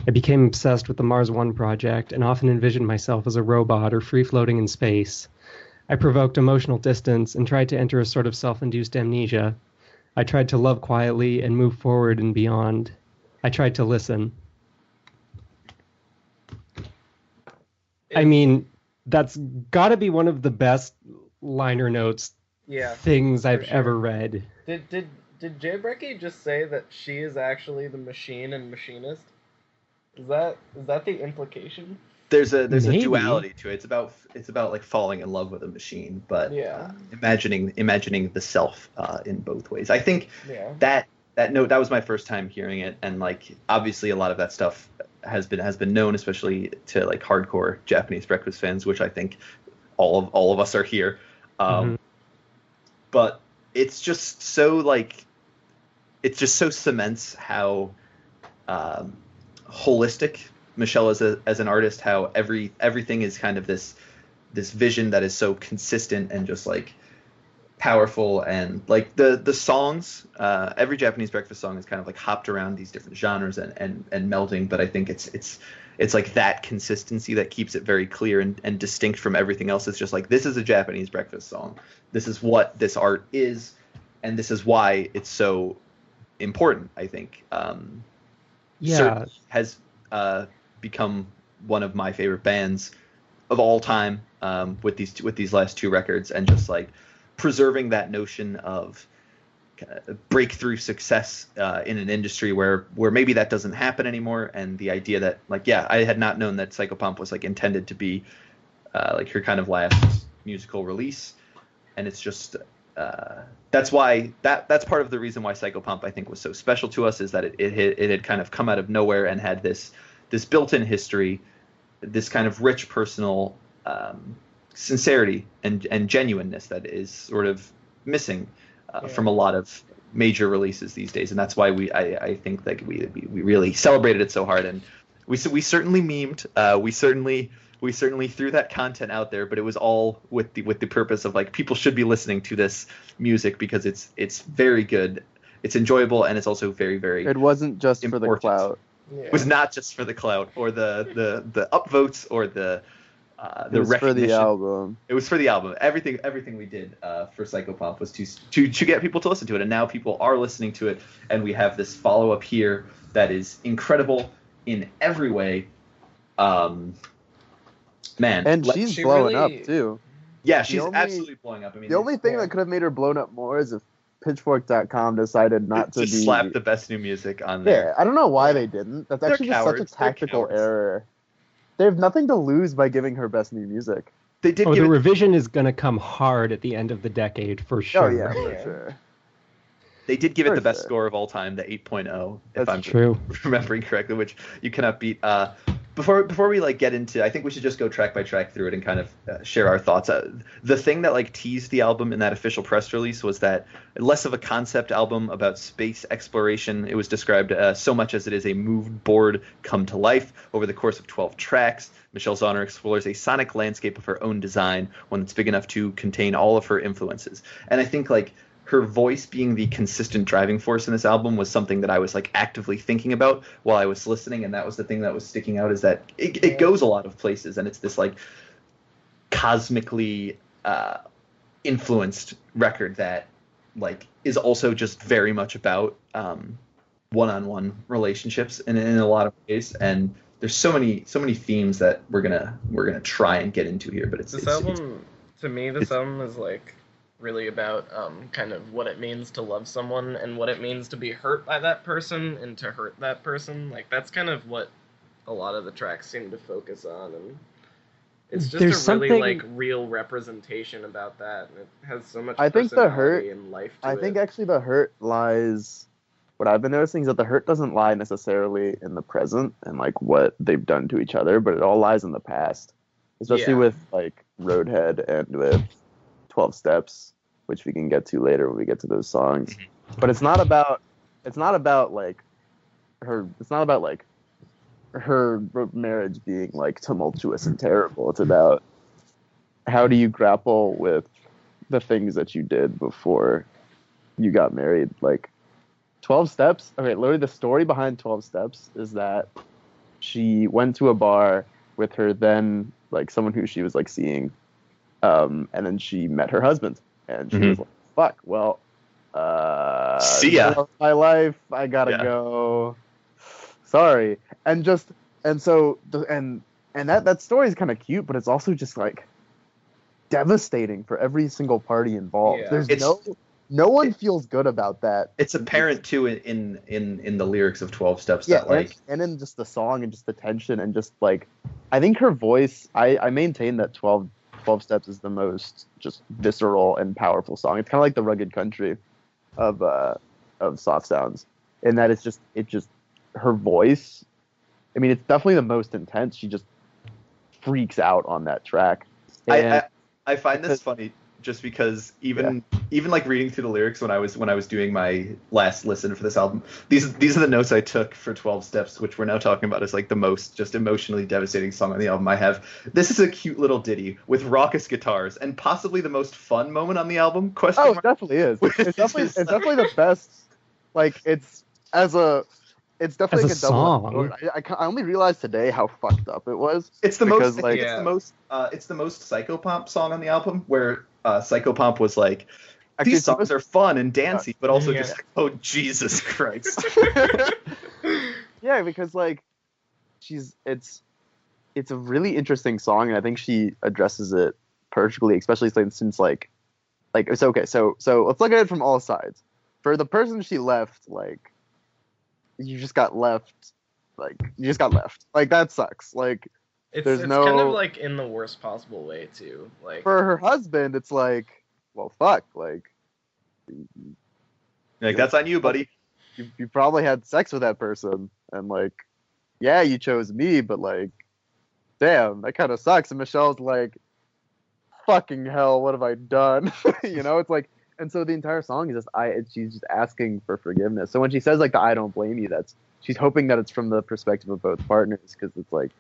I became obsessed with the Mars One project and often envisioned myself as a robot or free-floating in space. I provoked emotional distance and tried to enter a sort of self-induced amnesia. I tried to love quietly and move forward and beyond. I tried to listen. I mean, that's got to be one of the best liner notes things I've ever read. Did Jay Brecke just say that she is actually the machine and machinist? Is that the implication? There's a duality to it. It's about like falling in love with a machine, but imagining the self in both ways. I think that note, that was my first time hearing it, and like obviously a lot of that stuff has been known, especially to like hardcore Japanese breakfast fans, which I think all of us are here. But it's just so like it just so cements how holistic Michelle is as an artist, how everything is kind of this vision that is so consistent and just like powerful, and like the songs, every Japanese breakfast song is kind of like hopped around these different genres and melding, but I think it's like that consistency that keeps it very clear and distinct from everything else. It's just like, this is a Japanese breakfast song, this is what this art is, and this is why it's so important. I think has become one of my favorite bands of all time with these last two records, and just like preserving that notion of breakthrough success in an industry where maybe that doesn't happen anymore, and the idea that like I had not known that Psychopomp was like intended to be like her kind of last musical release, and it's just that's why that's part of the reason why Psychopomp I think was so special to us, is that it had kind of come out of nowhere and had this built-in history, this kind of rich personal sincerity and genuineness that is sort of missing from a lot of major releases these days, and that's why I think that we really celebrated it so hard, and we certainly memed, we certainly threw that content out there, but it was all with the purpose of like, people should be listening to this music because it's very good, it's enjoyable, and it's also very, very it wasn't just important. For the clout. It was not just for the clout or the upvotes or the recognition. For the album. It was for the album. Everything we did for Psychopomp was to get people to listen to it, and now people are listening to it, and we have this follow up here that is incredible in every way. Man, and she's blowing up too. Yeah, she's absolutely blowing up. I mean, the only thing that could have made her blown up more is if Pitchfork.com decided not to slap the best new music on there. Yeah, I don't know why they didn't. That's actually just such a tactical error. They have nothing to lose by giving her best new music. They did. The revision is going to come hard at the end of the decade for sure. Oh yeah, for sure. They did give it the best score of all time, the 8.0, if I'm remembering correctly, which you cannot beat. Before we like get into, I think we should just go track by track through it and kind of share our thoughts. The thing that like teased the album in that official press release was that less of a concept album about space exploration. It was described so much as it is a moved board come to life over the course of 12 tracks. Michelle Zauner explores a sonic landscape of her own design, one that's big enough to contain all of her influences. And I think like her voice being the consistent driving force in this album was something that I was like actively thinking about while I was listening, and that was the thing that was sticking out, is that it goes a lot of places, and it's this like cosmically influenced record that like is also just very much about one-on-one relationships in a lot of ways, and there's so many themes that we're gonna try and get into here, but this album is like really about kind of what it means to love someone and what it means to be hurt by that person and to hurt that person. Like, that's kind of what a lot of the tracks seem to focus on, and it's just really like real representation about that, and it has so much personality and life to it. I think actually the hurt lies, what I've been noticing is that the hurt doesn't lie necessarily in the present and like what they've done to each other, but it all lies in the past, especially with like Roadhead and with 12 Steps, which we can get to later when we get to those songs. But it's not about like her marriage being like tumultuous and terrible. It's about how do you grapple with the things that you did before you got married. Like 12 Steps, okay, literally the story behind 12 Steps is that she went to a bar with her then, like, someone who she was, like, seeing, and then she met her husband, and she was like, fuck, well, see ya. my life, I gotta go. Sorry. And that story is kind of cute, but it's also just, like, devastating for every single party involved. Yeah. There's no one feels good about that. It's apparent too in the lyrics of 12 Steps Yeah, that, like, and in just the song and just the tension and just, like, I think her voice, I maintain that 12 Steps is the most just visceral and powerful song. It's kind of like the Rugged Country of Soft Sounds, in that it just her voice, I mean, it's definitely the most intense. She just freaks out on that track. And I find this funny just because even like reading through the lyrics when I was doing my last listen for this album, these are the notes I took for 12 Steps, which we're now talking about as, like, the most just emotionally devastating song on the album I have. This is a cute little ditty with raucous guitars and possibly the most fun moment on the album. Question mark? It definitely is. It's definitely the best. Like, it's definitely As a song. I only realized today how fucked up it was. It's the because, most, like, it's the most Psychopomp song on the album, where Psychopomp was like, actually, these songs are fun and dancey, but also Yeah. just like, oh Jesus Christ. Yeah, because, like, it's a really interesting song, and I think she addresses it perfectly, especially since like it's okay. So let's look at it from all sides. For the person she left, like, you just got left. Like, that sucks. Like, It's there's kind of, like, in the worst possible way too. Like, for her husband, it's like, well, fuck. Like, That's on you, buddy. you probably had sex with that person, and, like, yeah, you chose me, but, like, damn, that kind of sucks. And Michelle's like, fucking hell, what have I done? It's like, and so the entire song is she's just asking for forgiveness. So when she says, like, the "I don't blame you," she's hoping that it's from the perspective of both partners, because it's like,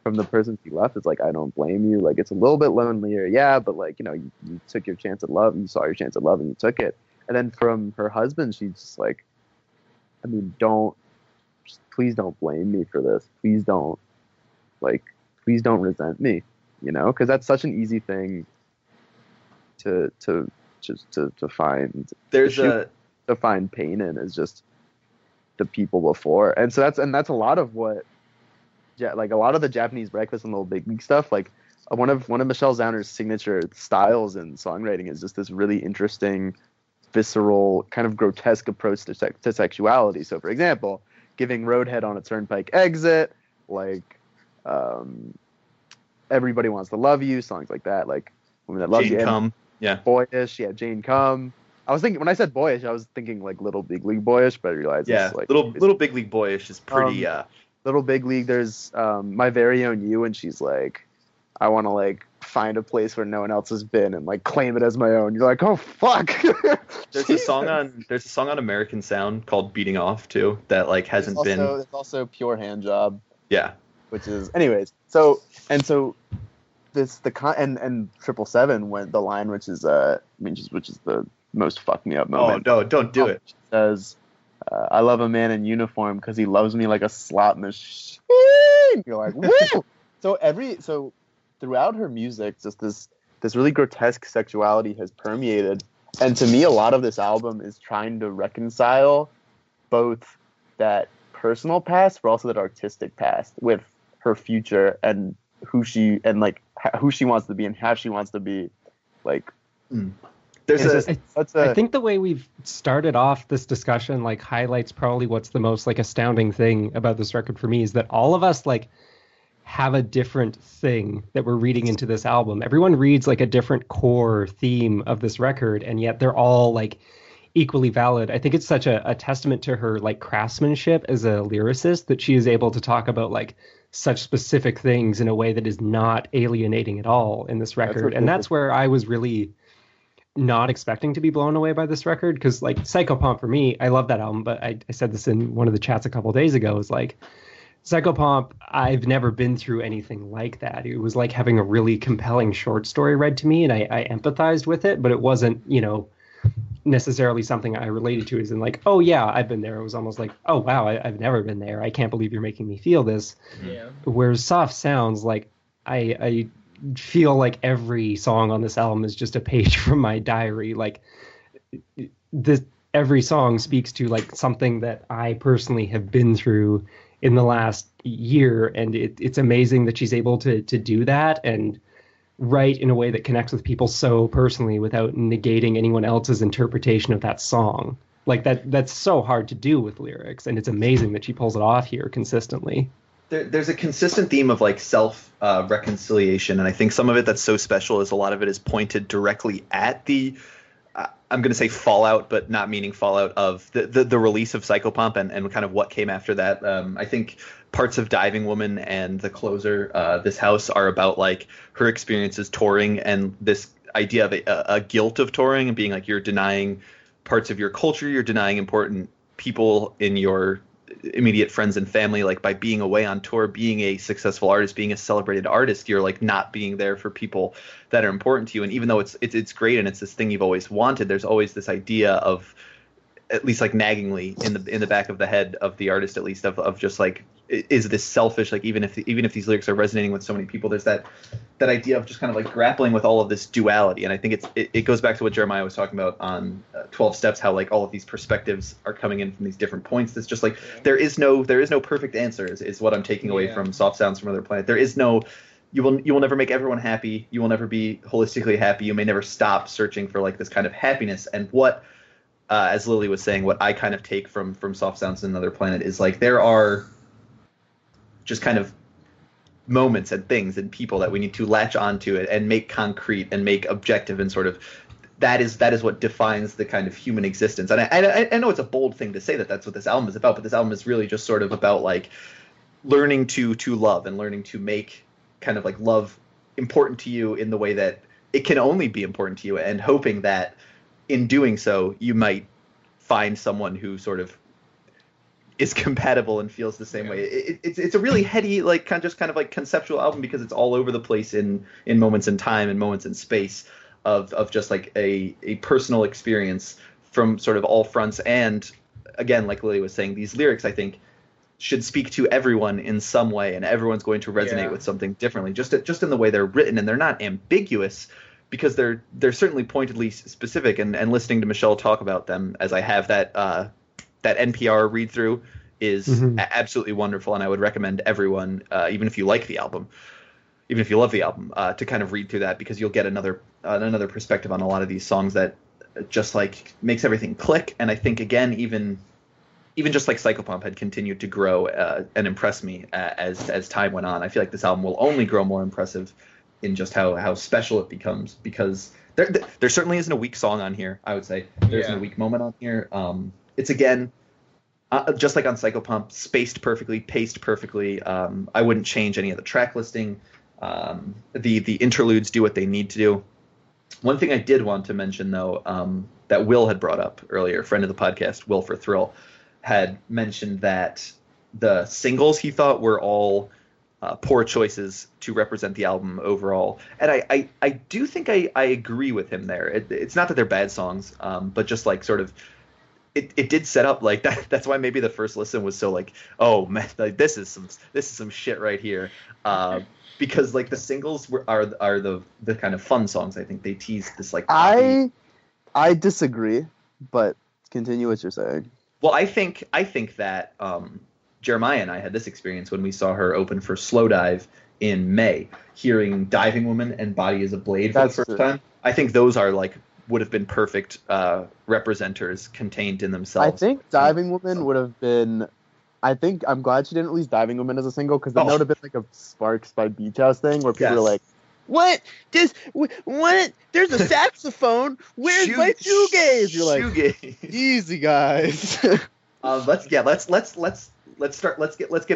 from the person she left, it's like, I don't blame you. Like, it's a little bit lonelier, yeah, but, like, you took your chance at love, and you saw your chance at love, and you took it. And then from her husband, she's just like, I mean, please don't blame me for this. Please don't resent me, because that's such an easy thing to find. To find pain in is just the people before, and so that's a lot of what, like, a lot of the Japanese Breakfast and Little Big League stuff. Like, one of Michelle Zauner's signature styles in songwriting is just this really interesting, visceral, kind of grotesque approach to sexuality. So, for example, giving Roadhead on a Turnpike exit, like, Everybody Wants to Love You, songs like that, like Women That Love You. Jane Come, yeah. Boyish, yeah, Jane Come. I was thinking, when I said boyish, I was thinking, like, Little Big League Boyish, but I realized it's, like, Little Big League Boyish is pretty. Little Big League, there's My Very Own You, and she's like, I want to, like, find a place where no one else has been and, like, claim it as my own. You're like, oh fuck. There's a song on American Sound called Beating Off too that, like, hasn't been. It's also Pure Hand Job. Yeah. Which is, anyways. So and 777 when the line, which is which is the most fuck me up moment. Oh no, don't do it. She says, I love a man in uniform because he loves me like a slot machine. You're like, woo! So throughout her music, just this really grotesque sexuality has permeated. And to me, a lot of this album is trying to reconcile both that personal past, but also that artistic past, with her future and who she wants to be and how she wants to be. Like, I think the way we've started off this discussion, like, highlights probably what's the most, like, astounding thing about this record for me, is that all of us, like, have a different thing that we're reading into this album. Everyone reads, like, a different core theme of this record, and yet they're all, like, equally valid. I think it's such a testament to her, like, craftsmanship as a lyricist that she is able to talk about, like, such specific things in a way that is not alienating at all in this record. And that's where I was really not expecting to be blown away by this record, because, like, Psychopomp for me, I love that album, but I said this in one of the chats a couple of days ago, is like, Psychopomp, I've never been through anything like that. It was like having a really compelling short story read to me, and I empathized with it, but it wasn't, necessarily something I related to, as in like, oh yeah, I've been there. It was almost like, oh wow, I've never been there. I can't believe you're making me feel this. Yeah. Whereas Soft Sounds, like I feel like every song on this album is just a page from my diary. Like this, every song speaks to like something that I personally have been through in the last year, and it's amazing that she's able to do that and write in a way that connects with people so personally without negating anyone else's interpretation of that song. Like that's so hard to do with lyrics, and it's amazing that she pulls it off here consistently. There's a consistent theme of like self reconciliation, and I think some of it that's so special is a lot of it is pointed directly at the I'm going to say fallout, but not meaning fallout of the release of Psychopomp and kind of what came after that. I think parts of Diving Woman and the closer, This House, are about like her experiences touring and this idea of a guilt of touring and being like you're denying parts of your culture, you're denying important people in your immediate friends and family, like by being away on tour, being a successful artist, being a celebrated artist, you're like not being there for people that are important to you. And even though it's great and it's this thing you've always wanted, there's always this idea of, at least like naggingly in the back of the head of the artist, at least of just like, is this selfish? Like even if these lyrics are resonating with so many people, there's that idea of just kind of like grappling with all of this duality. And I think it goes back to what Jeremiah was talking about on 12 Steps, how like all of these perspectives are coming in from these different points. It's just like there is no perfect answer is what I'm taking away from Soft Sounds from Another Planet. There is no, you will never make everyone happy. You will never be holistically happy. You may never stop searching for like this kind of happiness. And what as Lily was saying, what I kind of take from Soft Sounds and Another Planet is like there are just kind of moments and things and people that we need to latch onto it and make concrete and make objective, and sort of that is what defines the kind of human existence. And I know it's a bold thing to say that that's what this album is about, but this album is really just sort of about like learning to love and learning to make kind of like love important to you in the way that it can only be important to you, and hoping that in doing so you might find someone who sort of is compatible and feels the same way. It's a really heady, like kind of like conceptual album, because it's all over the place in moments in time and moments in space of just like a personal experience from sort of all fronts. And again, like Lily was saying, these lyrics I think should speak to everyone in some way, and everyone's going to resonate with something differently, just in the way they're written. And they're not ambiguous, because they're certainly pointedly specific. And listening to Michelle talk about them, as I have that NPR read through, is absolutely wonderful, and I would recommend everyone, even if you like the album, even if you love the album, to kind of read through that, because you'll get another perspective on a lot of these songs that just like makes everything click. And I think again, even just like Psychopomp had continued to grow and impress me as time went on, I feel like this album will only grow more impressive in just how special it becomes, because there certainly isn't a weak song on here. I would say there isn't a weak moment on here. It's again, just like on Psychopomp, spaced perfectly, paced perfectly. I wouldn't change any of the track listing. The interludes do what they need to do. One thing I did want to mention, though, that Will had brought up earlier, friend of the podcast, Will for Thrill, had mentioned that the singles he thought were all poor choices to represent the album overall. And I do think I agree with him there. It's not that they're bad songs, but just like sort of, it did set up like that. That's why maybe the first listen was so like, oh man, like this is some shit right here. Because like the singles are the kind of fun songs. I think they tease this like. I disagree, but continue what you're saying. Well, I think that Jeremiah and I had this experience when we saw her open for Slowdive in May, hearing Diving Woman and Body is a Blade for the first time. I think those are like would have been perfect representers contained in themselves. I think Diving Woman would have been. I think I'm glad she didn't release Diving Woman as a single, because that would have been like a Sparks by Beach House thing where people are like, "What? What? There's a saxophone. Where's my shoegaze?" You're like, shoegaze. Easy, guys. Let's get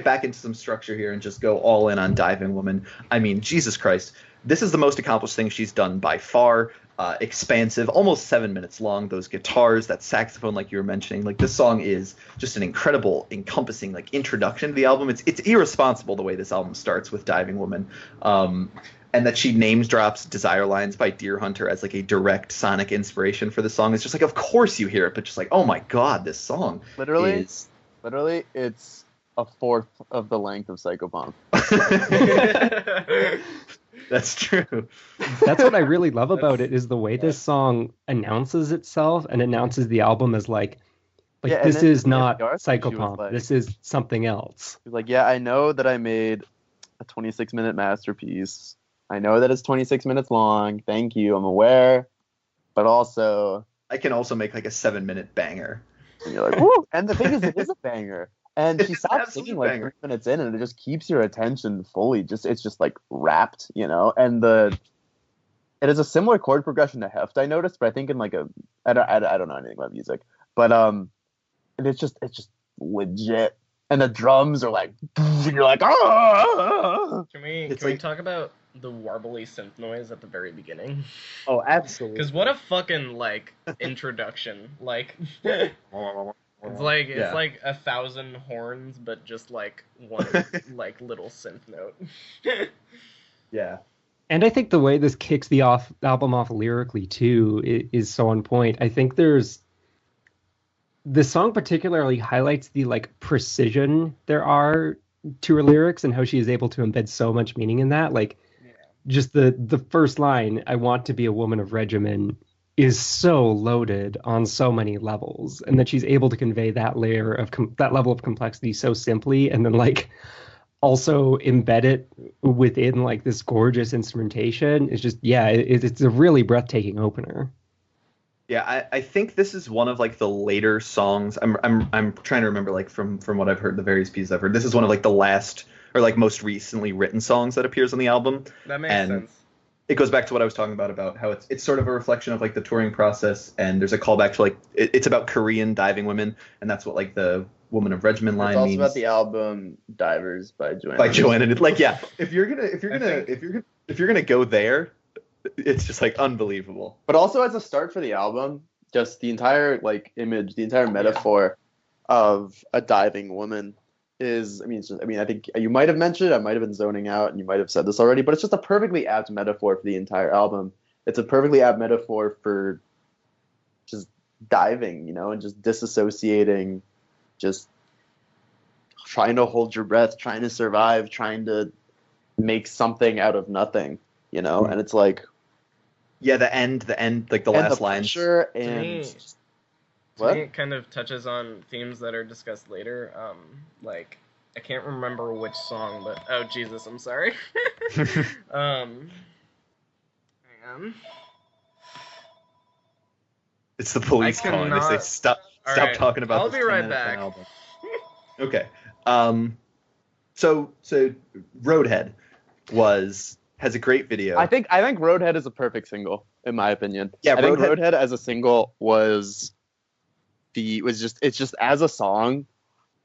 back into some structure here and just go all in on Diving Woman. I mean, Jesus Christ, this is the most accomplished thing she's done by far. expansive, almost 7 minutes long. Those guitars, that saxophone, like you were mentioning, like this song is just an incredible, encompassing like introduction to the album. It's irresponsible the way this album starts with Diving Woman, and that she names drops Desire Lines by Deer Hunter as like a direct sonic inspiration for the song. It's just like, of course you hear it, but just like, oh my god, this song Literally, it's a fourth of the length of Psychopomp. That's true. That's what I really love about it, is the way this song announces itself and announces the album as like Yeah, and this then is in not the article, she was Psychopomp. like- This is something else. He's like, yeah, I know that I made a 26-minute masterpiece. I know that it's 26 minutes long. Thank you. I'm aware. But also, I can also make like a 7-minute banger. and you're like, woo! And the thing is, it is a banger. And It's she an stops absolute singing like banger. 3 minutes in, and it just keeps your attention fully. It's just like wrapped, you know. And it is a similar chord progression to Heft, I noticed, but I think in like I don't know anything about music, but and it's just legit. And the drums are like, and you're like, ah! Can we It's can we like- talk about the warbly synth noise at the very beginning? Oh, absolutely. Because what a fucking like introduction! Like it's like Yeah. 1,000 horns, but just like one like little synth note. Yeah. And I think the way this kicks the album off lyrically too is so on point. I think this song particularly highlights the like precision there are to her lyrics and how she is able to embed so much meaning in that. Like just the first line, "I want to be a woman of regimen," is so loaded on so many levels, and that she's able to convey that layer of that level of complexity so simply, and then like also embed it within like this gorgeous instrumentation is just it's a really breathtaking opener. Yeah, I think this is one of like the later songs. I'm trying to remember like from what I've heard, the various pieces I've heard. This is one of like the last or like most recently written songs that appears on the album. That makes And sense. It goes back to what I was talking about how it's sort of a reflection of like the touring process, and there's a callback to like it's about Korean diving women, and that's what like the Woman of Regimen line It's also means. about the album Divers by Joanna. By Joanna. Like, yeah, if you're gonna go there, it's just like unbelievable. But also as a start for the album, just the entire like image, the entire metaphor of a diving woman is, I think you might have mentioned it, I might have been zoning out, and you might have said this already, but it's just a perfectly apt metaphor for the entire album. It's a perfectly apt metaphor for just diving, you know, and just disassociating, just trying to hold your breath, trying to survive, trying to make something out of nothing, you know, and it's like, Yeah, the end, like the last lines. Sure, To and me, what? it kind of touches on themes that are discussed later. Like I can't remember which song, but oh Jesus, I'm sorry. Hang on. It's the police I calling. They say cannot- stop Alright, talking about I'll this be right 10 minutes on back. album. Okay. So Roadhead has a great video. I think Roadhead is a perfect single, in my opinion. Yeah, I think Roadhead- Roadhead as a single it's just as a song,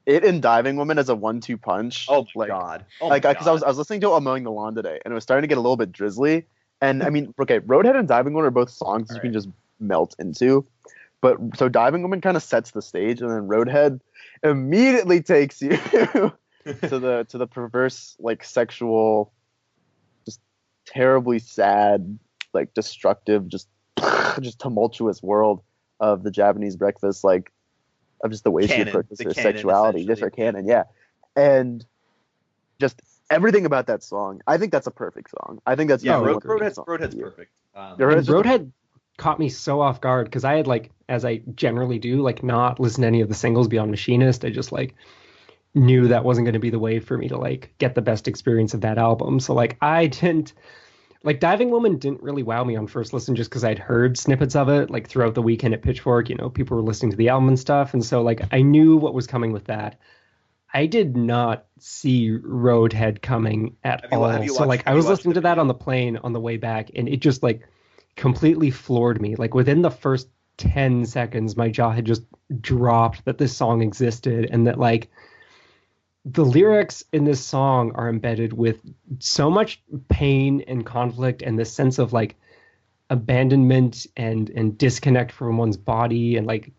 it and Diving Woman as a 1-2 punch. Oh my like, god. because I was listening to it while mowing the lawn today, and it was starting to get a little bit drizzly. And I mean, okay, Roadhead and Diving Woman are both songs you can just melt into. But so Diving Woman kind of sets the stage, and then Roadhead immediately takes you to the perverse, like sexual, just terribly sad, like destructive, just tumultuous world of the Japanese breakfast, like of just the way she Canon, approaches the her canon, sexuality, just her essentially. canon, yeah, and just everything about that song. I think that's a perfect song. I think that's Yeah, really Road- one of the best Roadhead's songs. perfect. You're And right, just- Roadhead caught me so off guard because I had like, as I generally do, like not listen to any of the singles beyond Machinist. I just like knew that wasn't going to be the way for me to like get the best experience of that album. So like I didn't like Diving Woman didn't really wow me on first listen just because I'd heard snippets of it like throughout the weekend at Pitchfork. You know, people were listening to the album and stuff, and so like I knew what was coming with that. I did not see Roadhead coming at Have you all. watched- So like I have you was watched listening the to that video? on the plane on the way back, and it just like completely floored me. Like within the first 10 seconds, my jaw had just dropped that this song existed, and that like the lyrics in this song are embedded with so much pain and conflict and this sense of like abandonment and disconnect from one's body and like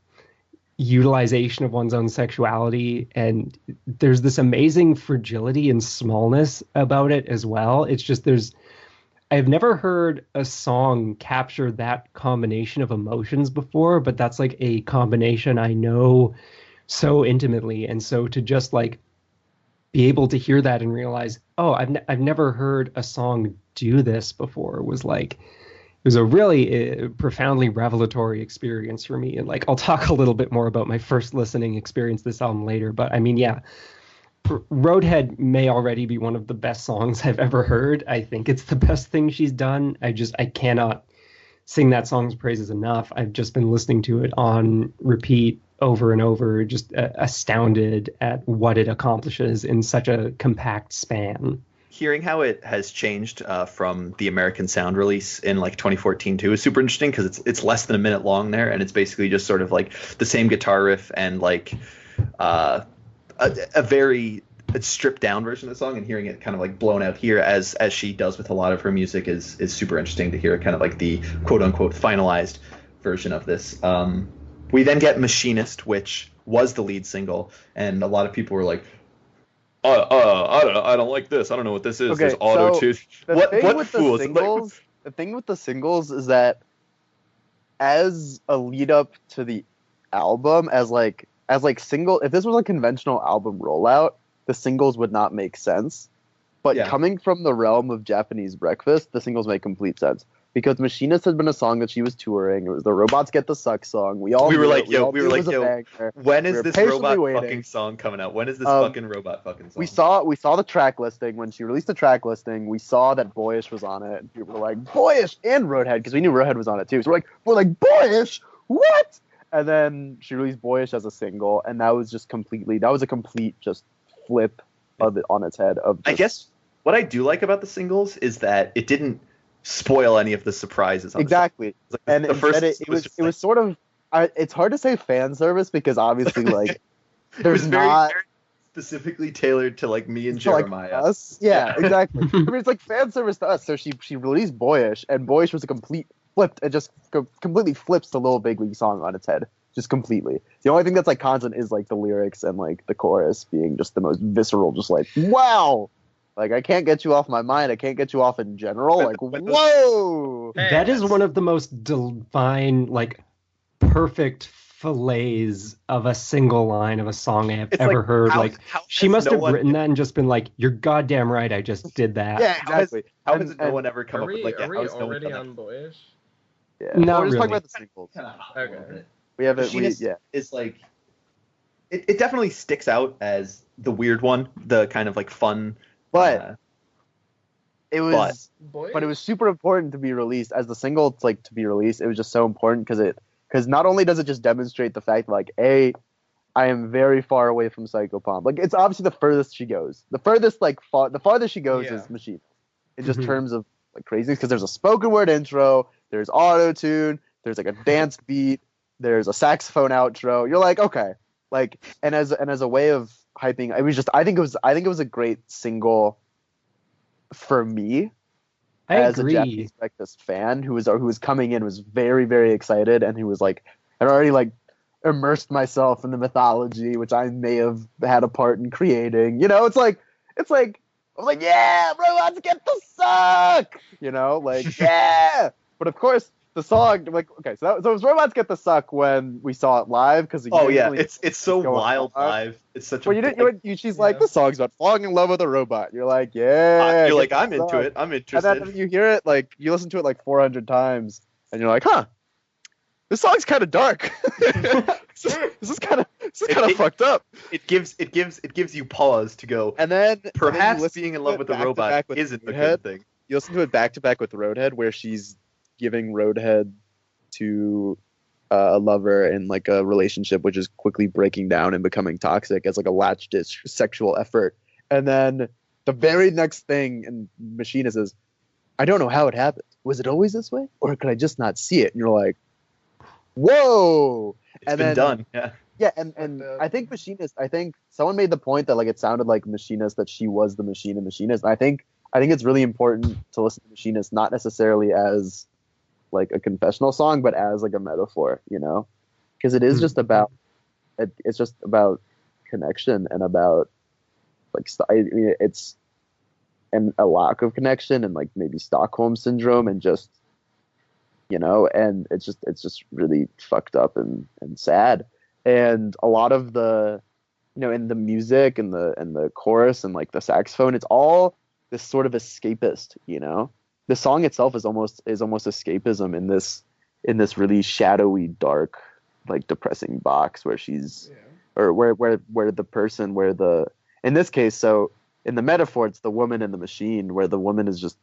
utilization of one's own sexuality. And there's this amazing fragility and smallness about it as well. It's just I've never heard a song capture that combination of emotions before, but that's like a combination I know so intimately. And so to just like be able to hear that and realize, oh, I've never heard a song do this before was like, it was a really profoundly revelatory experience for me. And like, I'll talk a little bit more about my first listening experience this album later, but I mean, yeah, Roadhead may already be one of the best songs I've ever heard. I think it's the best thing she's done. I cannot sing that song's praises enough. I've just been listening to it on repeat over and over, just astounded at what it accomplishes in such a compact span. Hearing how it has changed from the American Sound release in like 2014 too is super interesting because it's less than a minute long there, and it's basically just sort of like the same guitar riff and like a very stripped down version of the song, and hearing it kind of like blown out here as she does with a lot of her music is super interesting to hear kind of like the quote unquote finalized version of this. We then get Machinist, which was the lead single, and a lot of people were like, I don't know, I don't like this. I don't know what this is. Okay, There's auto tune. What fools? The thing with the singles is that as a lead up to the album, as single, if this was a conventional album rollout, the singles would not make sense. But coming from the realm of Japanese Breakfast, the singles make complete sense. Because Machinist had been a song that she was touring. It was the Robots Get the Suck song. We were like, yo, when is this robot fucking song coming out? When is this fucking robot fucking song? We saw the track listing. When she released the track listing, we saw that Boyish was on it. And people were like, Boyish and Roadhead, because we knew Roadhead was on it too. So we're like, Boyish? What? And then she released Boyish as a single, and that was a complete just flip of it on its head. I guess what I do like about the singles is that it didn't spoil any of the surprises. Exactly. And it was sort of, it's hard to say fan service because obviously like there's very specifically tailored to like me and Jeremiah. Like us. Yeah, exactly. I mean, it's like fan service to us. So she released Boyish, and Boyish was a complete flipped. It just completely flips the Little Big League song on its head. Just completely. The only thing that's like constant is like the lyrics and like the chorus being just the most visceral, just like, wow. Like, I can't get you off my mind. I can't get you off in general. Like, whoa! That is one of the most divine, like, perfect fillets of a single line of a song I have ever heard. How she must have written that and just been like, you're goddamn right, I just did that. Yeah, exactly. How has no one ever come up with, like, are we already on Boyish? Yeah. No, we're just really. talking about the singles. Okay. We have it. It's like, it definitely sticks out as the weird one, the kind of, like, fun... But it was super important to be released as the single. It's like to be released. It was just so important because not only does it just demonstrate the fact like I am very far away from Psychopomp. Like it's obviously the furthest she goes. The furthest the farthest she goes is Machine. In just terms of like crazy because there's a spoken word intro, there's auto tune, there's like a dance beat, there's a saxophone outro. You're like okay, like and as a way of hyping, I think it was a great single for me as a Japanese Breakfast fan who was coming in, was very, very excited, and who was like had already like immersed myself in the mythology, which I may have had a part in creating. You know, it's like I was like, yeah, Robots Get the Suck. You know, like yeah. But of course, the song, like, okay, so it was Robots Get the Suck when we saw it live because it's so wild live. It's such she's like, the song's about falling in love with a robot. You're like, yeah. You're like, I'm into it. I'm interested. And then you hear it, like, you listen to it like 400 times, and you're like, huh, this song's kind of dark. This is kind of fucked up. It gives you pause to go. And then perhaps being in love with the robot isn't the good thing. You listen to it back to back with Roadhead, where she's giving Roadhead to a lover in like a relationship which is quickly breaking down and becoming toxic as like a latch-ditch sexual effort. And then the very next thing in Machinist is, I don't know how it happened. Was it always this way? Or could I just not see it? And you're like, whoa! It's been done. Yeah. Yeah, and I think Machinist, I think someone made the point that like it sounded like Machinist, that she was the machine in Machinist. And I think it's really important to listen to Machinist not necessarily as like a confessional song, but as like a metaphor, you know, because it is just about it's just about connection and about like I mean it's and a lack of connection and like maybe Stockholm syndrome and just, you know, and it's just really fucked up and sad. And a lot of the, you know, in the music and the chorus and like the saxophone, it's all this sort of escapist, you know. The song itself is almost escapism in this really shadowy, dark, like depressing box where she's or where the person where the in this case, so in the metaphor it's the woman and the machine, where the woman is just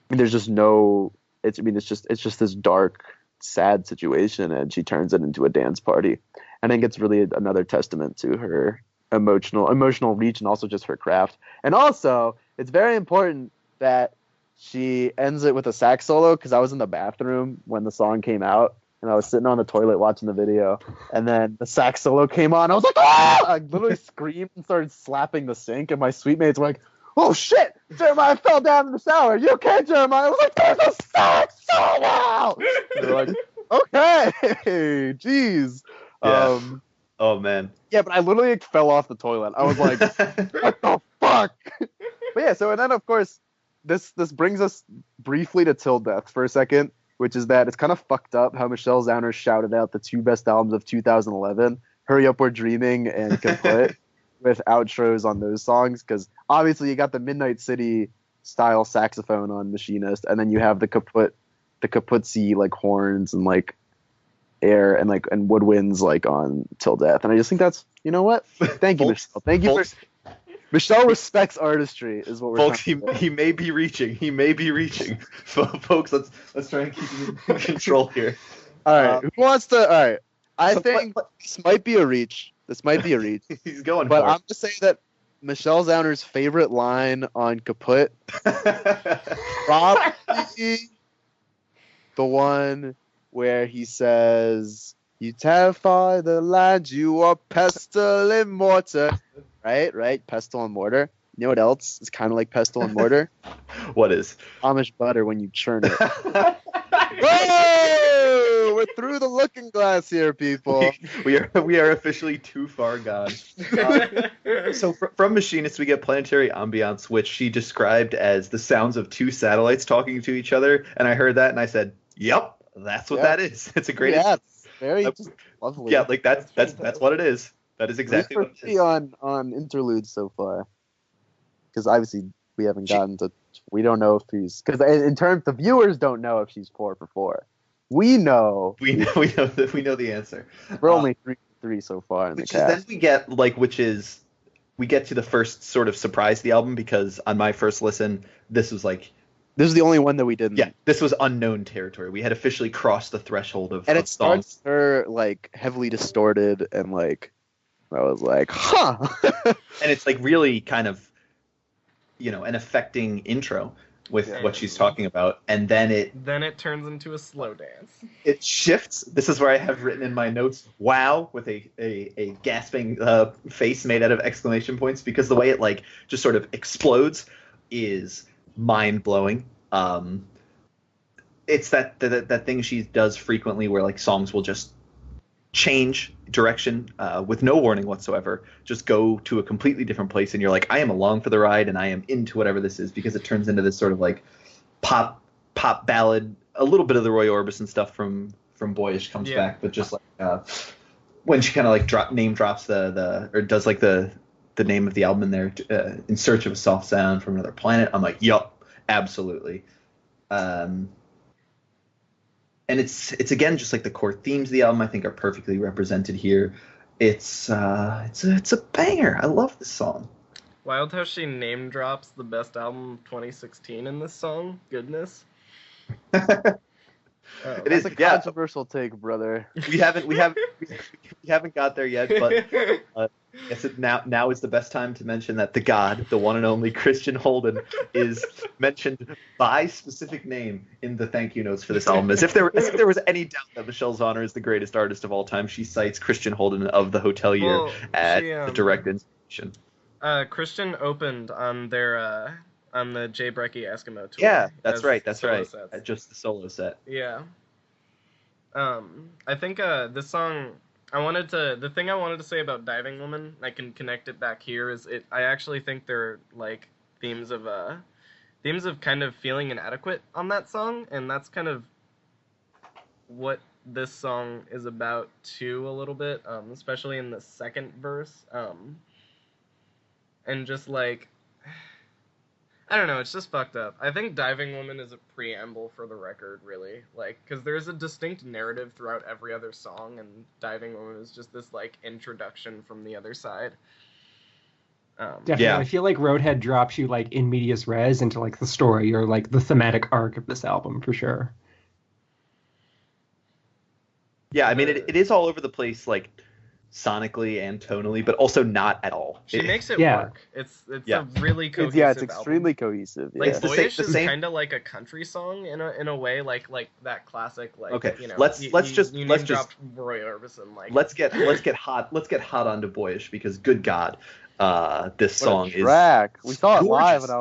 there's just no it's just this dark, sad situation, and she turns it into a dance party. I think it's really another testament to her emotional reach and also just her craft. And also, it's very important that she ends it with a sax solo, because I was in the bathroom when the song came out and I was sitting on the toilet watching the video, and then the sax solo came on. I was like, ah! I literally screamed and started slapping the sink, and my suite mates were like, oh shit, Jeremiah fell down in the shower. You okay, Jeremiah? I was like, there's a sax solo! And they're like, okay, jeez. Yeah. Oh man. Yeah, but I literally fell off the toilet. I was like, what the fuck? But yeah, so and then of course this brings us briefly to Till Death for a second, which is that it's kind of fucked up how Michelle Zauner shouted out the two best albums of 2011, Hurry Up We're Dreaming and Kaput, with outros on those songs, because obviously you got the Midnight City style saxophone on Machinist, and then you have the Kaputzy like horns and like air and like and woodwinds like on Till Death. And I just think that's, you know what? Thank you, Michelle. Thank you for Michelle respects artistry is what we're folks. He may be reaching. He may be reaching. Folks, let's try and keep him in control here. All right. Who wants to? All right. I think this might be a reach. He's going but for it. I'm just saying that Michelle Zauner's favorite line on Kaput, probably the one where he says, "You terrify the land, you are pestle and mortar." Right? Pestle and mortar. You know what else is kind of like pestle and mortar? What is? Amish butter when you churn it. Whoa! We're through the looking glass here, people. We are officially too far gone. So from Machinist, we get Planetary Ambiance, which she described as the sounds of two satellites talking to each other. And I heard that and I said, "Yep, that's what that is." It's a great. Yeah, it's very lovely. Yeah, like that's what it is. That is exactly what it is. on interludes so far, because obviously we haven't gotten to. We don't know if he's, because in terms the viewers don't know if she's 4 for 4. We know the answer. We're only 3 so far in the cast. Then we get to the first sort of surprise of the album, because on my first listen, this is the only one that we didn't. Yeah, this was unknown territory. We had officially crossed the threshold of. And it songs. starts her like heavily distorted and like. I was like, huh. And it's like really kind of, you know, an affecting intro with what she's talking about. And then it turns into a slow dance. It shifts. This is where I have written in my notes, wow, with a gasping face made out of exclamation points, because the way it like just sort of explodes is mind blowing. It's that thing she does frequently where like songs will just change direction with no warning whatsoever, just go to a completely different place, and you're like, I am along for the ride and I am into whatever this is, because it turns into this sort of like pop ballad. A little bit of the Roy Orbison stuff from Boyish comes back, but just like when she kind of like name drops the or does like the name of the album in there, In Search of a Soft Sound from Another Planet. I'm like, yup, absolutely. And it's again just like the core themes of the album I think are perfectly represented here. It's a banger. I love this song. Wild how she name drops the best album 2016 in this song. Goodness. It is a controversial take, brother. We haven't got there yet, but now is the best time to mention that the God, the one and only Christian Holden, is mentioned by specific name in the thank you notes for this album. As if there was any doubt that Michelle Zauner is the greatest artist of all time, she cites Christian Holden of the Hotelier as the direct inspiration. Christian opened on their on the Jay Breckie Eskimo tour. Yeah, that's right. Sets. Just the solo set. Yeah. I think this song. The thing I wanted to say about Diving Woman, I can connect it back here. I actually think they're like themes of kind of feeling inadequate on that song, and that's kind of what this song is about too, a little bit, especially in the second verse, and just like, I don't know, it's just fucked up. I think Diving Woman is a preamble for the record, really, like, because there's a distinct narrative throughout every other song, and Diving Woman is just this like introduction from the other side. Definitely. Yeah. I feel like Roadhead drops you like in medias res into like the story or like the thematic arc of this album for sure. Yeah, I mean, it is all over the place, like, sonically and tonally, but also not at all. She makes it work. It's a really cohesive it's extremely cohesive. Yeah. Like, Boyish is kind of like a country song in a way, like that classic, like, okay. You know, let's just Roy Orbison, like. Let's get hot onto Boyish, because good God, this song is we saw it live, and I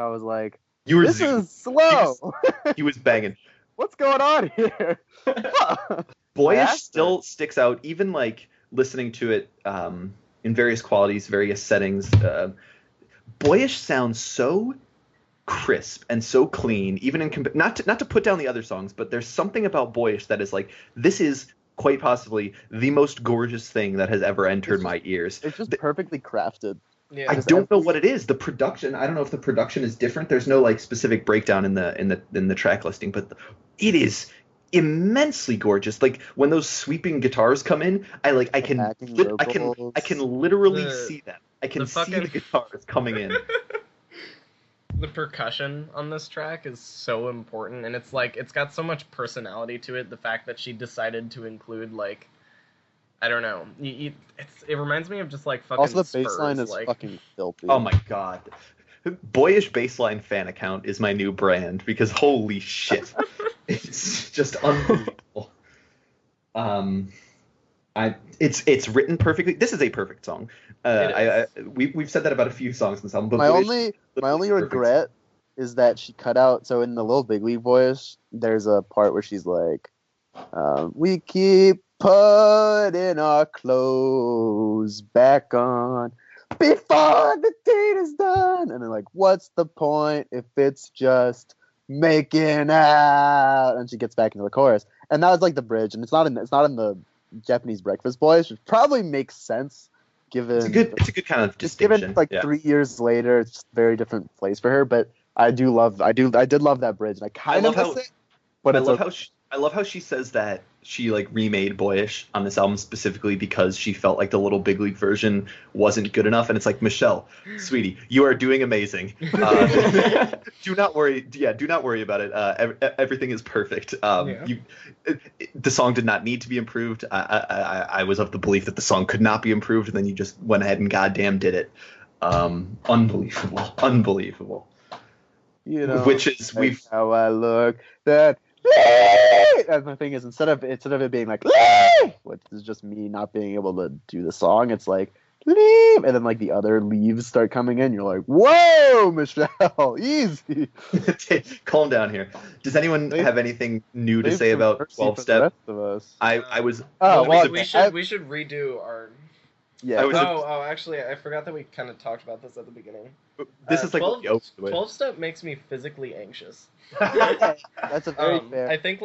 was like, this is slow. He was banging. What's going on here? Boyish still sticks out, even like listening to it in various qualities, various settings. Boyish sounds so crisp and so clean, even in not to put down the other songs, but there's something about Boyish that is like, this is quite possibly the most gorgeous thing that has ever entered my ears. It's just perfectly crafted. Yeah. I don't know what it is. The production, I don't know if the production is different. There's no like specific breakdown in the track listing, but it is immensely gorgeous. Like when those sweeping guitars come in, I can literally see them. I can see the guitars coming in. The percussion on this track is so important, and it's like it's got so much personality to it. The fact that she decided to include like, I don't know, it reminds me of just like fucking. Also, the Spurs, bass line is like, fucking filthy. Oh my God. Boyish Bassline fan account is my new brand, because holy shit, it's just unbelievable. It's written perfectly. This is a perfect song. We've said that about a few songs in this album. But my only regret is that she cut out. So in the Little Big League voice, there's a part where she's like, "We keep putting our clothes back on before the date is done," and they're like, "What's the point if it's just making out?" And she gets back into the chorus, and that was like the bridge, and it's not in the Japanese breakfast voice, which probably makes sense given it's a good kind of distinction. Given 3 years later, it's just a very different place for her. But I did love that bridge, and I kind of miss it. But I love how she says that she like remade Boyish on this album specifically because she felt like the Little Big League version wasn't good enough, and it's like, Michelle, sweetie, you are doing amazing. Do not worry. Yeah, do not worry about it. Everything is perfect. The song did not need to be improved. I was of the belief that the song could not be improved, and then you just went ahead and goddamn did it. Unbelievable. You know, which is how I look that. And the thing is, instead of it being like, which is just me not being able to do the song, it's like, leave, and then like the other leaves start coming in. You're like, whoa, Michelle, easy. Calm down here. Does anyone have anything new to say about 12 Step? We should redo our. Yeah. Actually, I forgot that we kind of talked about this at the beginning. This is like 12 Step makes me physically anxious. That's a very fair. I think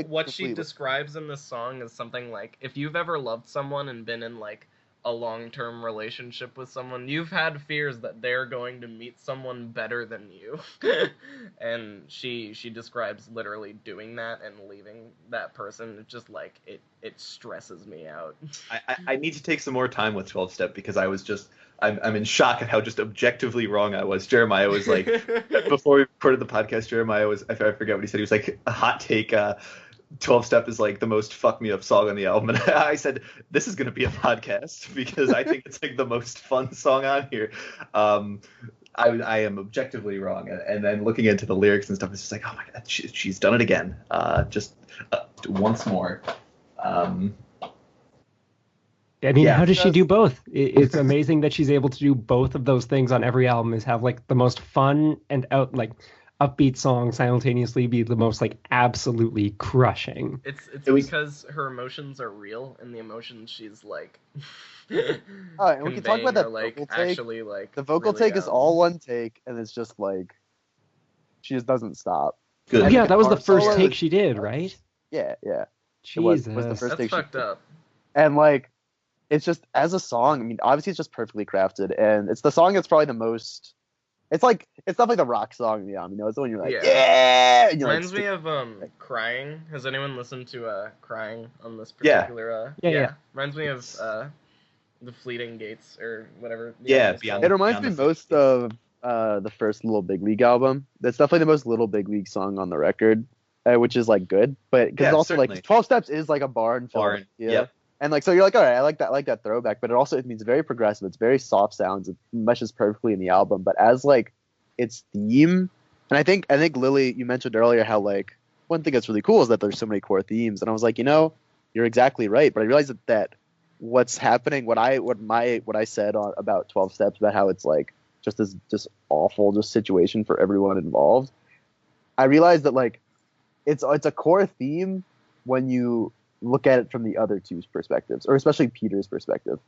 what she describes in this song is something like, if you've ever loved someone and been in like a long-term relationship with someone, you've had fears that they're going to meet someone better than you. And she describes literally doing that and leaving that person. It's just like it stresses me out. I need to take some more time with 12 Step, because I'm in shock at how just objectively wrong I was. Jeremiah was like, before we recorded the podcast, Jeremiah was, I forget what he said. He was like, a hot take, 12 Step is like the most fuck me up song on the album. And I said, this is going to be a podcast, because I think it's like the most fun song on here. I am objectively wrong. And then looking into the lyrics and stuff, it's just like, oh my God, she's done it again. Just once more. I mean, Yeah. how does she do both? It's amazing that she's able to do both of those things on every album. Is have like the most fun and upbeat song simultaneously be the most like absolutely crushing. It's because her emotions are real, and the emotions she's like. And we can talk about that vocal take. Actually, like the vocal really, take is all one take, and it's just like she just doesn't stop. Good. Oh, yeah, that was the first solo take is- she did, right? Yeah. Jesus. It was the first That's take she fucked did. up. And like, it's just as a song. I mean, obviously it's just perfectly crafted, and it's the song that's probably the most. It's not like the rock song, you know. It's the one you're like, yeah. And you're Reminds like, me of Crying. Has anyone listened to Crying on this particular? Yeah. Reminds me of the Fleeting Gates or whatever. Yeah, Beyond. It reminds me most of the first Little Big League album. That's definitely the most Little Big League song on the record, which is like good. But because also certainly. like 12 Steps is like a barn. Yep. And like, so you're like, all right, I like that throwback, but it means very progressive. It's very soft sounds. It meshes perfectly in the album, but as like its theme, and I think Lily, you mentioned earlier how like one thing that's really cool is that there's so many core themes, and I was like, you're exactly right. But I realized that what's happening, what I said about 12 Steps, about how it's like just this awful just situation for everyone involved. I realized that like it's a core theme when you look at it from the other two's perspectives, or especially Peter's perspective,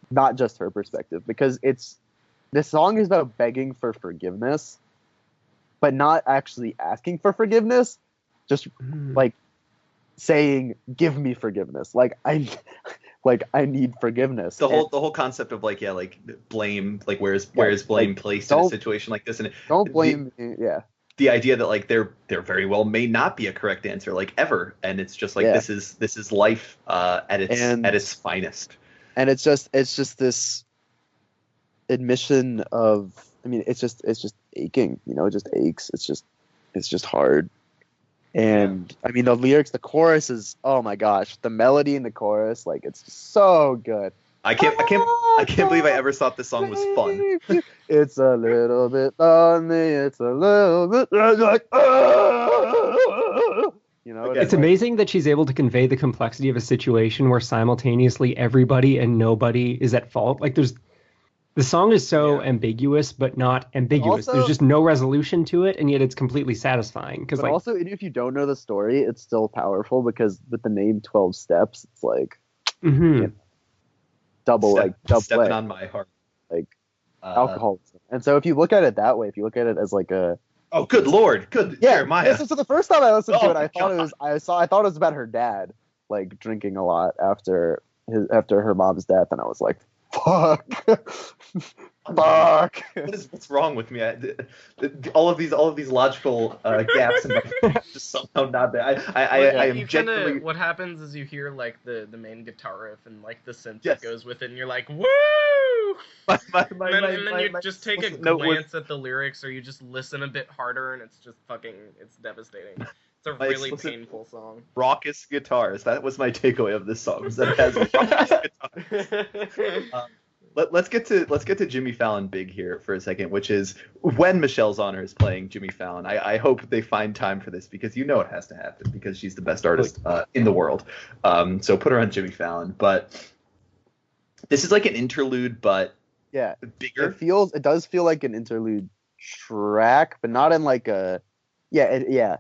not just her perspective, because this song is about begging for forgiveness, but not actually asking for forgiveness, just like saying, "Give me forgiveness." Like I need forgiveness. The whole concept of like blame, like where's blame placed in a situation like this, and don't blame me. Yeah. The idea that like there very well may not be a correct answer, like ever, and it's just like this is life at its finest. And it's just this admission of, I mean, it's just aching, it just aches. It's just hard. And I mean, the lyrics, the chorus is, oh my gosh, the melody in the chorus, like it's just so good. I can't believe I ever thought this song was fun. It's a little bit lonely. It's a little bit like, It's amazing that she's able to convey the complexity of a situation where simultaneously everybody and nobody is at fault. Like the song is so ambiguous, but not ambiguous. Also, there's just no resolution to it, and yet it's completely satisfying. But like, also, even if you don't know the story, it's still powerful because with the name 12 Steps, it's like double stepping on my heart, like alcoholism. And so if you look at it that way, if you look at it as like a good lord, Jeremiah. So the first time I listened to it, I thought it was about her dad like drinking a lot after her mom's death, and I was like, fuck. What's wrong with me? All of these logical gaps in my just somehow not there. I am genuinely. What happens is you hear like the main guitar riff and like the synth that goes with it, and you're like, woo! And then you just take a glance at the lyrics, or you just listen a bit harder, and it's devastating. It's a really painful song. Raucous guitars. That was my takeaway of this song. Is that it has raucous guitars. Let's get to Jimmy Fallon big here for a second, which is when Michelle Zauner is playing Jimmy Fallon. I hope they find time for this because it has to happen because she's the best artist in the world. So put her on Jimmy Fallon. But this is like an interlude, but bigger. It does feel like an interlude track, but not in like a yeah.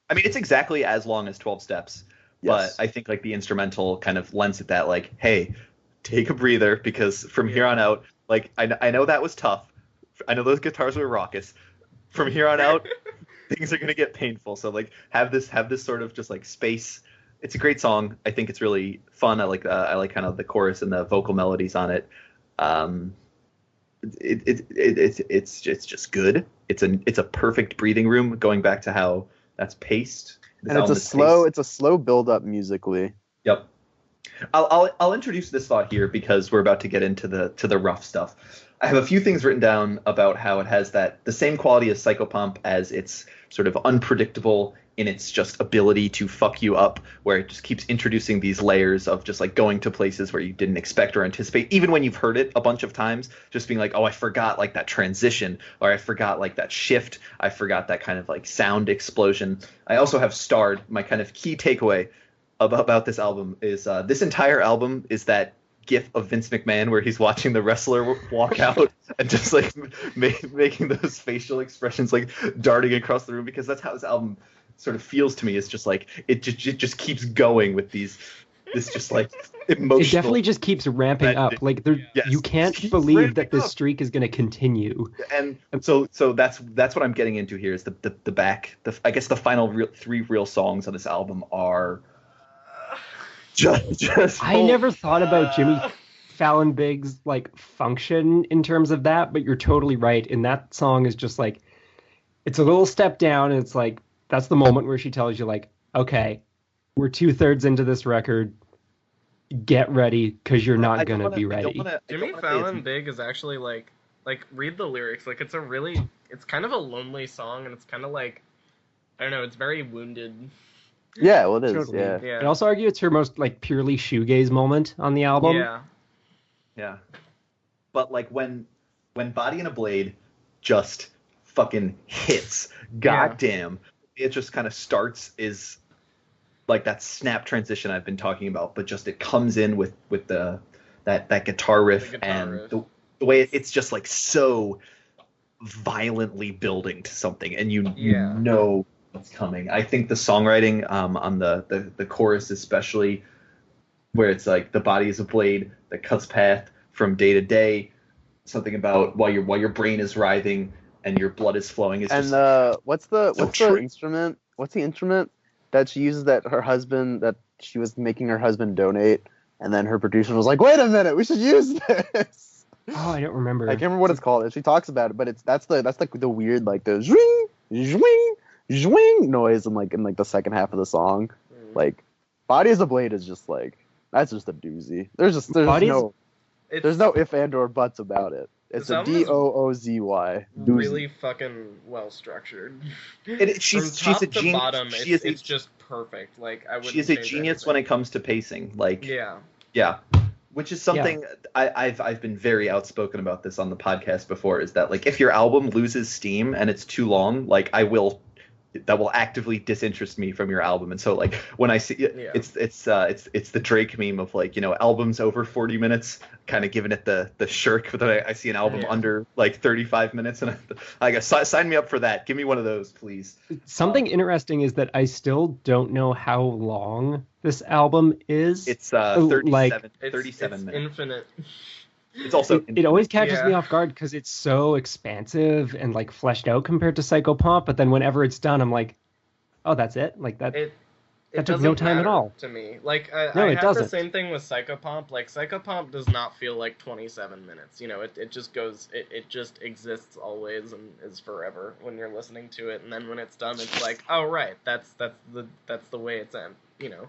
I mean, it's exactly as long as 12 Steps, but I think like the instrumental kind of lends it that like, hey, take a breather because from here on out, like I know that was tough. I know those guitars were raucous. From here on out, things are gonna get painful. So like have this sort of just like space. It's a great song. I think it's really fun. I like kind of the chorus and the vocal melodies on it. It's just good. It's a perfect breathing room. Going back to how that's paced. And it's a slow build up musically. Yep. I'll introduce this thought here because we're about to get into the rough stuff. I have a few things written down about how it has the same quality as Psychopomp as it's sort of unpredictable in its just ability to fuck you up, where it just keeps introducing these layers of just like going to places where you didn't expect or anticipate, even when you've heard it a bunch of times, just being like, oh, I forgot like that transition, or I forgot like that shift, I forgot that kind of like sound explosion. I also have starred my kind of key takeaway about this album is this entire album is that gif of Vince McMahon where he's watching the wrestler walk out and just like making those facial expressions like darting across the room, because that's how this album sort of feels to me. It's just like it just keeps going with this just like emotional. It definitely just keeps ramping up. Like you can't believe that this streak is going to continue. And so that's what I'm getting into here is I guess the final three real songs on this album are just I never thought about Jimmy Fallon Big's like function in terms of that, but you're totally right. And that song is just like, it's a little step down, and it's like that's the moment where she tells you like, okay, we're 2/3 into this record. Get ready, because you're not gonna be ready. Jimmy Fallon Big is actually like read the lyrics. Like it's kind of a lonely song, and it's kind of like, I don't know, it's very wounded. Yeah, well, it is. Totally. Yeah. I'd also argue it's her most like purely shoegaze moment on the album. Yeah. But like when Body in a Blade just fucking hits, goddamn, it just kind of starts is like that snap transition I've been talking about, but just it comes in with that guitar riff and the way it's just like so violently building to something, and you know what's coming. I think the songwriting on the chorus especially, where it's like the body is a blade that cuts path from day to day, something about while your brain is writhing and your blood is flowing. Is and just what's the instrument? What's the instrument that she uses that she was making her husband donate, and then her producer was like, "Wait a minute, we should use this." Oh, I don't remember. I can't remember what it's called. She talks about it, but that's the weird like the zwing, zwing, zwing noise in the second half of the song. Like, Body as a Blade is just like, that's just a doozy. There's no if and or buts about it. It's a DOOZY. Really fucking well structured. She's a genius. Bottom, it's just perfect. Like she is a genius when it comes to pacing. Like yeah, which is something I've been very outspoken about this on the podcast before. Is that like if your album loses steam and it's too long, like that will actively disinterest me from your album. And so like when I see it's the Drake meme of like, you know, albums over 40 minutes, kind of giving it the shirk, but then I see an album under like 35 minutes and I guess sign me up for that. Give me one of those, please. Something interesting is that I still don't know how long this album is. It's 37 it's minutes. Infinite. It's also it always catches me off guard because it's so expansive and like fleshed out compared to Psychopomp, but then whenever it's done, I'm like, oh, that's it? Like that took no time at all. To me. Like I have the same thing with Psychopomp. Like Psychopomp does not feel like 27 minutes. You know, it just goes it just exists always and is forever when you're listening to it, and then when it's done it's like, oh right, that's the way it's you know.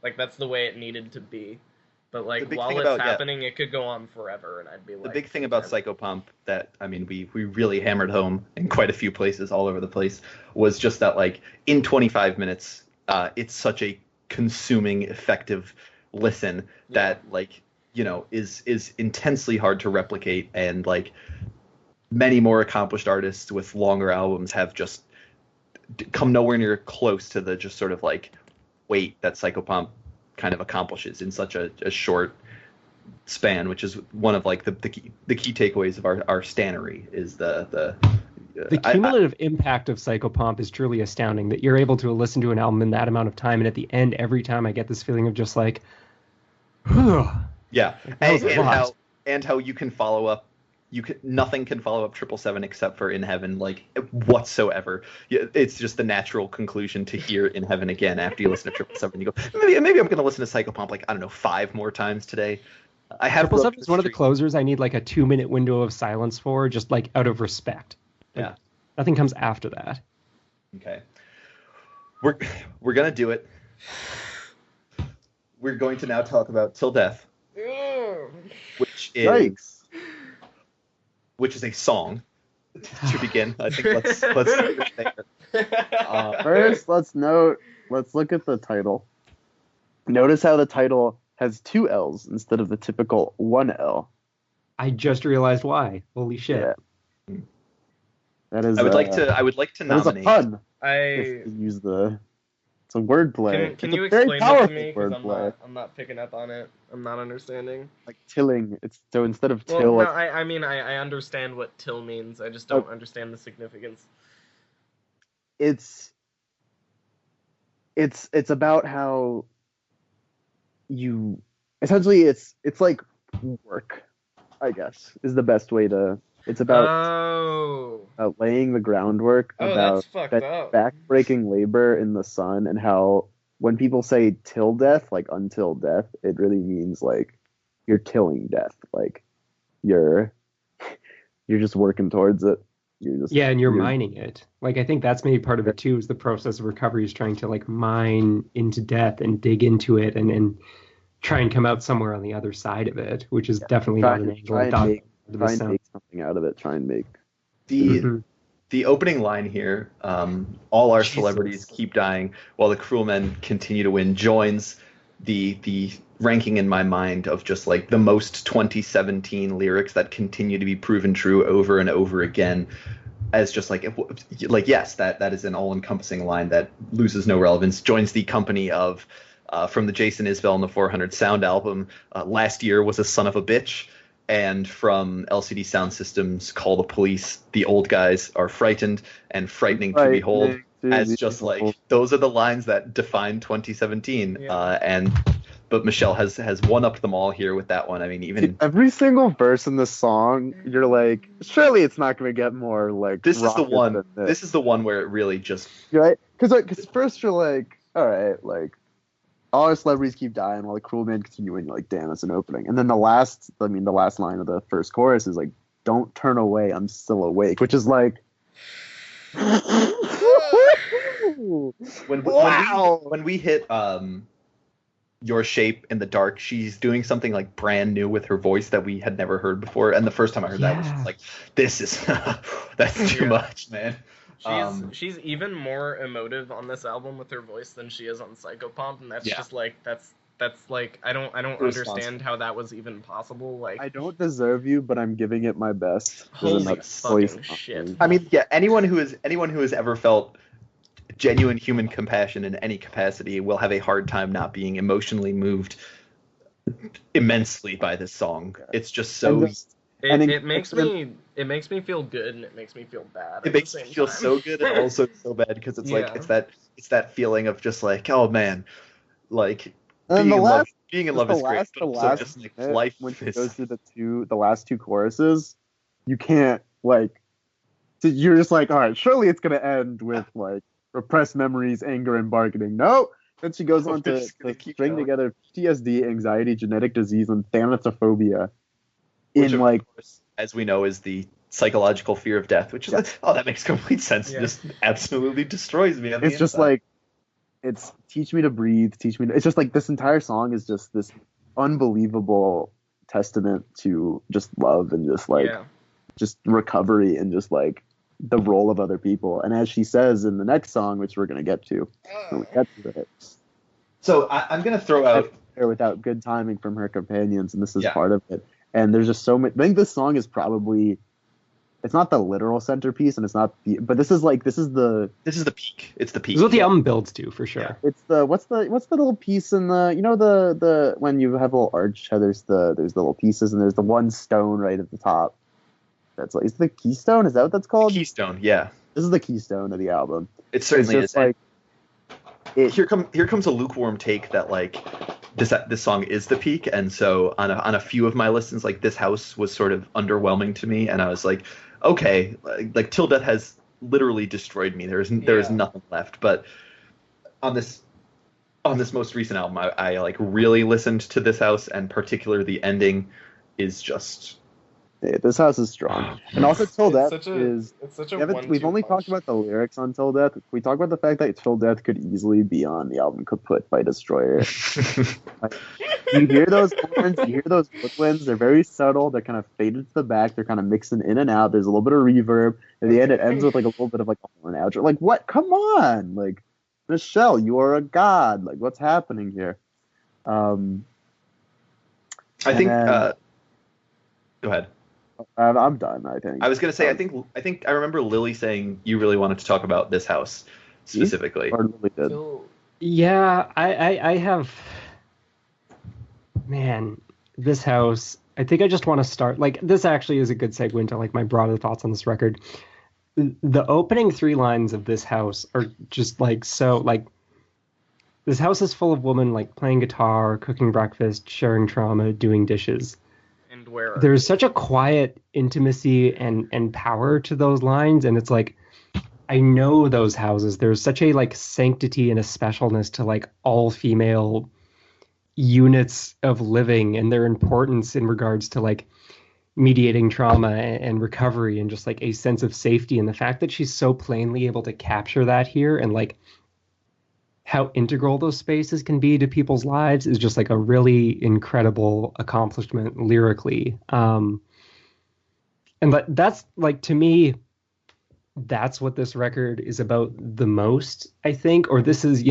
Like that's the way it needed to be. But like while it's happening, it could go on forever, and I'd be like. The big thing about Psychopomp that we really hammered home in quite a few places all over the place was just that like in 25 minutes, it's such a consuming, effective listen that like, you know, is intensely hard to replicate, and like many more accomplished artists with longer albums have just come nowhere near close to the just sort of like weight that Psychopomp kind of accomplishes in such a short span, which is one of like the key takeaways of our stannery is the cumulative impact of Psychopomp is truly astounding, that you're able to listen to an album in that amount of time, and at the end every time I get this feeling of just like and how you can follow up. Nothing can follow up 777 except for In Heaven, like whatsoever. It's just the natural conclusion to hear In Heaven again after you listen to 777. You go, maybe I'm going to listen to Psychopomp like, I don't know, 5 more times today. I have 777 is one of the closers I need like a 2-minute window of silence for, just like out of respect. Like, nothing comes after that. Okay, we're gonna do it. We're going to now talk about Till Death, which is. Yikes. Which is a song to begin. I think let's start there. First, let's look at the title. Notice how the title has 2 L's instead of the typical 1 L. I just realized why. Holy shit. Yeah. That is I would like to nominate. That is a pun. Use the It's a wordplay. Can It's you a very explain that to powerful me? Because wordplay. I'm not picking up on it. I'm not understanding. Like tilling. It's so instead of Well, till. no, I mean I understand what till means. I just don't understand the significance. It's about how you essentially it's like work, I guess, is the best way to. It's about laying the groundwork, about that's fucked up. backbreaking labor in the sun, and how when people say till death, like until death, it really means like you're tilling death, like you're just working towards it. And you're mining it. Like I think that's maybe part of it too, is the process of recovery is trying to like mine into death and dig into it and try and come out somewhere on the other side of it, which is definitely not an angle I thought. Try and make something out of it. Try and make the opening line here. All our celebrities keep dying while the cruel men continue to win. Joins the ranking in my mind of just like the most 2017 lyrics that continue to be proven true over and over again. As just like yes, that is an all-encompassing line that loses no relevance. Joins the company of from the Jason Isbell and the 400 Sound album. Last year was a son of a bitch. And from LCD Sound System's Call the Police, the old guys are frightened and frightening to behold. As just like those are the lines that define 2017. But Michelle has one-upped them all here with that one. I mean, even every single verse in the song, you're like, surely it's not going to get more like. This is the one. This is the one where it really just right because first you're like, all right, like all our celebrities keep dying while the cruel men continue, and you're like, damn, that's an opening. And then the last line of the first chorus is like, don't turn away, I'm still awake, which is like. When we hit Your Shape in the Dark, she's doing something like brand new with her voice that we had never heard before, and the first time I heard that was just like, this is that's too much, man. She's even more emotive on this album with her voice than she is on Psychopomp, and that's just like that's like I don't understand how that was even possible. Like I don't deserve you, but I'm giving it my best. Holy fucking shit! I mean, yeah, anyone who has ever felt genuine human compassion in any capacity will have a hard time not being emotionally moved immensely by this song. It's just so. It makes me feel good and it makes me feel bad. It makes me feel so good and also so bad because it's like it's that feeling of just like, oh man, like being in love is great, but also just like life. When she goes through the last two choruses, you can't like. You're just like, all right, surely it's gonna end with like repressed memories, anger, and bargaining. No. Then she goes on to string together PTSD, anxiety, genetic disease, and thanatophobia. Which, of course, as we know, is the psychological fear of death, which is like, that makes complete sense. It just absolutely destroys me. It's just like, it's teach me to breathe, it's just like this entire song is just this unbelievable testament to just love and just like, just recovery and just like the role of other people. And as she says in the next song, which we're going to get to, when we get to it. So I'm going to throw out. Without good timing from her companions, and this is part of it. And there's just so much. I think this song is probably, it's not the literal centerpiece, and it's not the, but this is the peak. It's the peak. It's what the album builds to, for sure. Yeah. It's what's the little piece in the, you know, the when you have a little arch, there's the little pieces, and there's the one stone right at the top. That's like, is it the keystone? Is that what that's called? Keystone, yeah. This is the keystone of the album. It certainly is. Like, here comes a lukewarm take that like. This song is the peak, and so on a few of my listens, like This House was sort of underwhelming to me, and I was like, okay, like Till Death has literally destroyed me. There is nothing left. But on this most recent album, I like really listened to This House, and particularly the ending is just. This House is strong, and also Till Death is. It's such a we've only talked about the lyrics on Till Death. We talk about the fact that Till Death could easily be on the album Kaput by Destroyer. Like, you hear those horns, you hear those woodwinds. They're very subtle. They're kind of faded to the back. They're kind of mixing in and out. There's a little bit of reverb. At the end, it ends with like a little bit of like a horn outro. Like what? Come on, like Michelle, you are a god. Like what's happening here? I think. Go ahead. I'm done. I think. I was gonna say. I think I remember Lily saying you really wanted to talk about This House specifically. Or Lily did. Yeah, I have, man, this house. I think I just want to start, like, this actually is a good segue into like my broader thoughts on this record. The opening three lines of this house are just like so like this house is full of women like playing guitar, cooking breakfast, sharing trauma, doing dishes. And where are There's they? such a quiet intimacy and power to those lines, and it's like I know those houses. There's such a like sanctity and a specialness to like all female units of living and their importance in regards to like mediating trauma and recovery and just like a sense of safety. And the fact that she's so plainly able to capture that here and like how integral those spaces can be to people's lives is just like a really incredible accomplishment lyrically. And that's like, to me, that's what this record is about the most, I think. Or this is,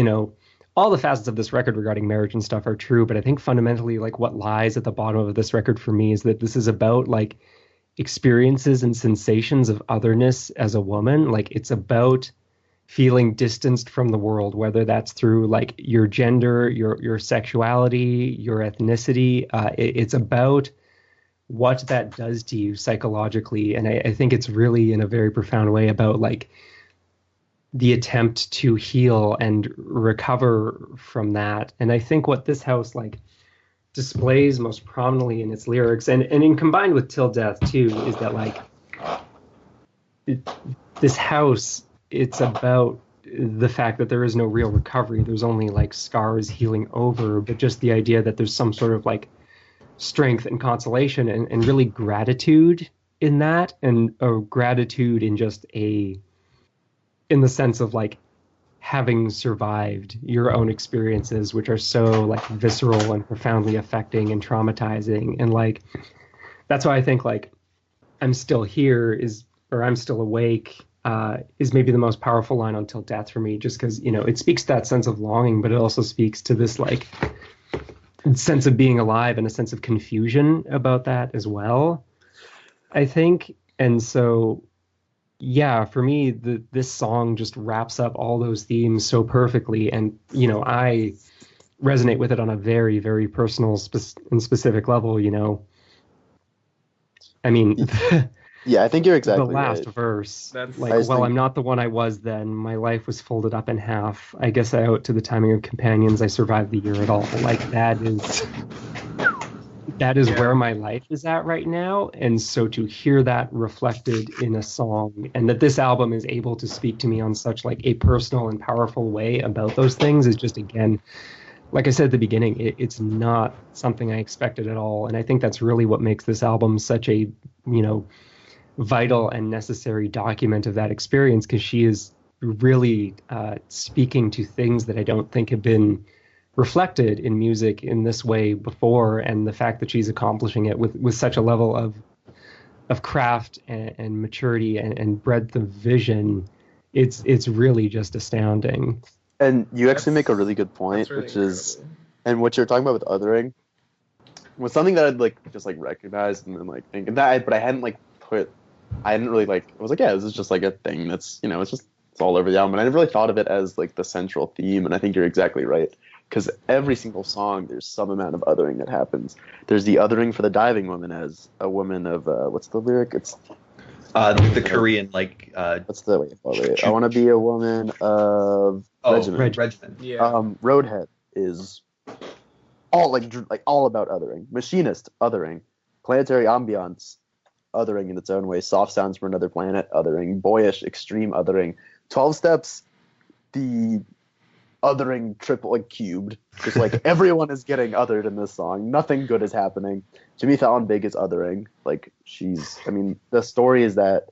all the facets of this record regarding marriage and stuff are true, but I think fundamentally, like, what lies at the bottom of this record for me is that this is about like experiences and sensations of otherness as a woman. Like, it's about feeling distanced from the world, whether that's through like your gender, your sexuality, your ethnicity. It's about what that does to you psychologically. And I think it's really in a very profound way about like the attempt to heal and recover from that. And I think what this house like displays most prominently in its lyrics and in combined with Till Death too, is that like this house, it's about the fact that there is no real recovery. There's only like scars healing over, but just the idea that there's some sort of like strength and consolation and really gratitude in that, and a gratitude in just in the sense of like having survived your own experiences, which are so like visceral and profoundly affecting and traumatizing. And like, that's why I think like I'm still here or I'm still awake, is maybe the most powerful line on Till Death for me, just because, it speaks to that sense of longing, but it also speaks to this like sense of being alive and a sense of confusion about that as well, I think. And so, yeah, for me, this song just wraps up all those themes so perfectly. And, I resonate with it on a very, very personal and specific level, I mean, Yeah, I think you're exactly the last right. verse, That's- like, I just well, think- I'm not the one I was then. My life was folded up in half. I guess I owe it to the timing of companions. I survived the year at all. Like, that is Yeah. where my life is at right now. And so to hear that reflected in a song, and that this album is able to speak to me on such like a personal and powerful way about those things, is just, again, like I said at the beginning, it's not something I expected at all. And I think that's really what makes this album such a, vital and necessary document of that experience, because she is really speaking to things that I don't think have been reflected in music in this way before. And the fact that she's accomplishing it with such a level of craft and maturity and breadth of vision, it's really just astounding. And you actually make a That's- really good point, that's really which is, incredible. and what you're talking about with othering was something that I'd like just like recognized and then like think that, but I hadn't like I hadn't really like, I was like, yeah, this is just like a thing that's, it's all over the album. And I never really thought of it as like the central theme. And I think you're exactly right. Because every single song, there's some amount of othering that happens. There's the othering for the diving woman as a woman of, what's the lyric? It's the Korean like what's the wait, I want to be a woman of regiment. Regiment. Yeah. Roadhead is all like all about othering. Machinist, othering. Planetary ambiance, othering in its own way. Soft sounds from another planet, othering. Boyish, extreme othering. 12 steps, the othering triple like cubed. Just like everyone is getting othered in this song. Nothing good is happening. Jimmy Fallon Big is othering. Like the story is that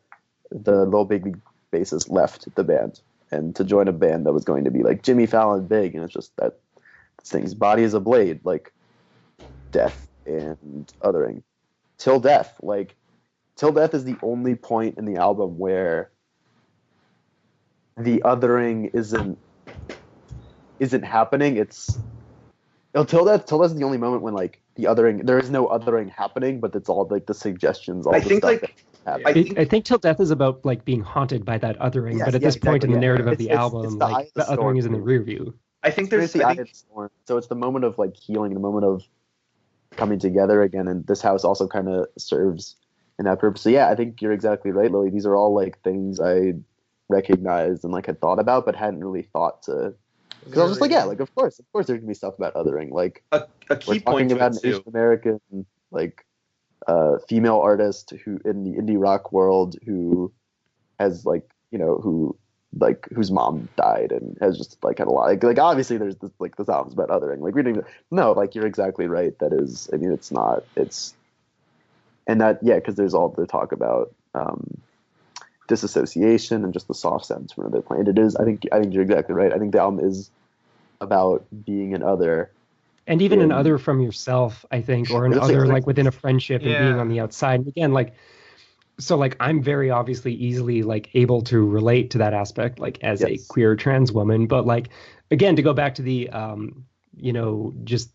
the Little Big League bassist left the band and to join a band that was going to be like Jimmy Fallon Big, and it's just that this thing's body is a blade, like death and othering. Till Death, Till Death is the only point in the album where the othering isn't happening. Till Death is the only moment when like the othering, there is no othering happening, but it's all like the suggestions. All I the think stuff like that I think Till Death is about like being haunted by that othering, Yes, but at yes, this point in exactly, the yeah. narrative of It's the the album, eye like of the the othering storm. is in the rear view. I think there's the eye of the storm. So it's the moment of like healing, the moment of coming together again, and this house also kind of serves in that purpose. So yeah, I think you're exactly right, Lily. These are all like things I recognized and like had thought about, but hadn't really thought to. Because I was just like, yeah, like of course there can be stuff about othering. Like a key we're point talking to about it an too. Asian American like female artist who in the indie rock world who has like who like whose mom died and has just like had a lot like obviously there's this like the album's about othering, like we don't even no, like you're exactly right. That is, I mean, it's not, it's, and that, yeah, because there's all the talk about disassociation and just the soft sense from another plane. It is, I think you're exactly right. I think the album is about being an other, and even an other from yourself, I think, or an other like within a friendship and being on the outside. And again, like, so like I'm very obviously easily like able to relate to that aspect, like as a queer trans woman. But like, again, to go back to the just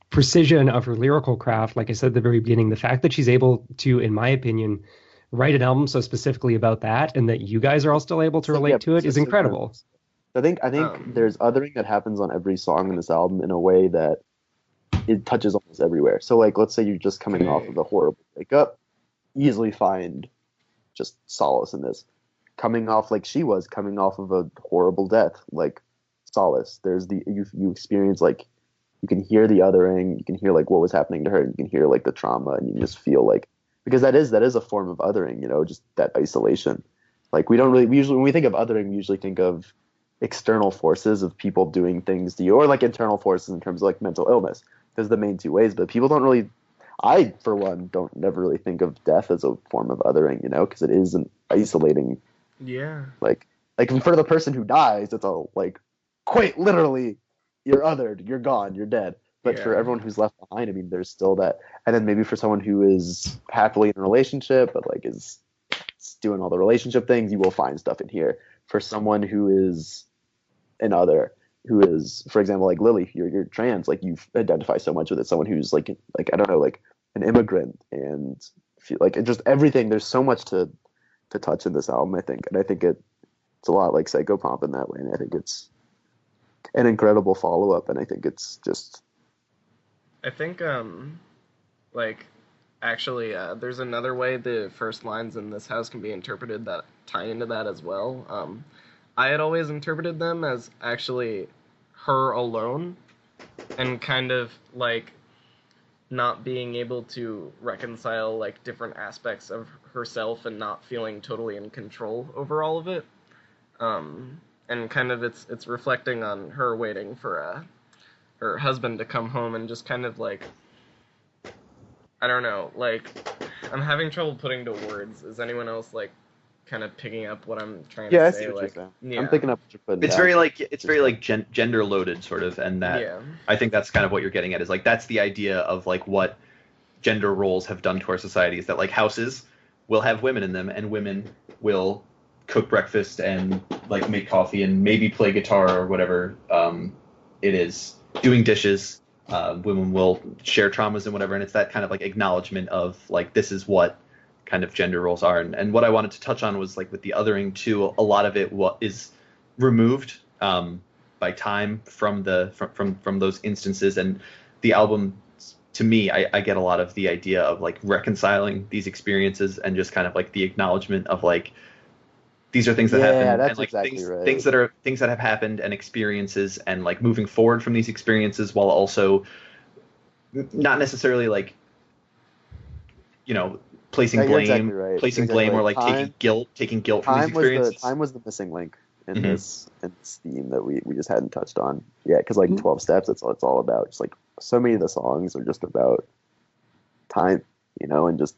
precision of her lyrical craft, like I said at the very beginning, the fact that she's able to, in my opinion, write an album so specifically about that, and that you guys are all still able to relate to it, is incredible. I think there's othering that happens on every song in this album in a way that it touches almost everywhere. So like, let's say you're just coming off of a horrible breakup, easily find just solace in this. Coming off like she was coming off of a horrible death, like solace. There's the you experience, like you can hear the othering, you can hear like what was happening to her, you can hear like the trauma, and you just feel like, because that is a form of othering, just that isolation. Like we usually when we think of othering, we usually think of external forces of people doing things to you, or like internal forces in terms of like mental illness. There's the main two ways, but people don't really, I for one don't never really think of death as a form of othering, because it is an isolating. Yeah. Like for the person who dies, it's all like quite literally, you're othered, you're gone, you're dead. But for everyone who's left behind, I mean, there's still that. And then maybe for someone who is happily in a relationship, but like is doing all the relationship things, you will find stuff in here. For someone who is an other, who is, for example, like Lily, you're trans, like you identify so much with it. Someone who's like I don't know, like an immigrant, and feel like it just everything. There's so much to touch in this album, I think, and I think it's a lot like Psychopomp in that way, and I think it's an incredible follow up, and I think it's just. I think actually there's another way the first lines in this house can be interpreted that tie into that as well. I had always interpreted them as actually her alone, and kind of like not being able to reconcile like different aspects of herself and not feeling totally in control over all of it. And kind of it's reflecting on her waiting for her husband to come home, and just kind of like, I don't know, like I'm having trouble putting to words. Is anyone else like kind of picking up what I'm trying to say? Yeah, I see what you're saying. I'm picking up what you're putting down. It's very like gender loaded sort of, and that I think that's kind of what you're getting at, is like that's the idea of like what gender roles have done to our society, is that like houses will have women in them, and women will cook breakfast and like make coffee and maybe play guitar or whatever it is, doing dishes. Women will share traumas and whatever, and it's that kind of like acknowledgement of like this is what kind of gender roles are. And what I wanted to touch on was like with the othering too, a lot of it is removed by time from those instances, and the album, to me, I get a lot of the idea of like reconciling these experiences and just kind of like the acknowledgement of like these are things that happen, that's and like exactly right. things that have happened and experiences, and like moving forward from these experiences while also not necessarily like placing blame, or like taking guilt from these experiences. Time was the missing link in this theme that we just hadn't touched on. Yeah, because like 12 Steps, it's all about. Just like so many of the songs are just about time, and just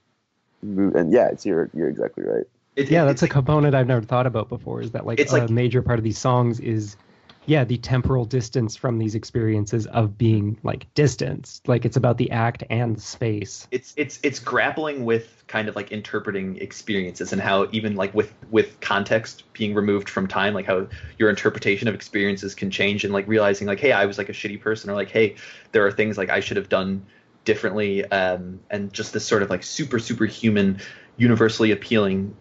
move. And yeah, you're exactly right. That's a component I've never thought about before, is that like a major part of these songs is the temporal distance from these experiences of being like distanced. Like it's about the act and the space. It's grappling with kind of like interpreting experiences, and how even like with context being removed from time, like how your interpretation of experiences can change, and like realizing like, hey, I was like a shitty person, or like, hey, there are things like I should have done differently, and just this sort of like superhuman, universally appealing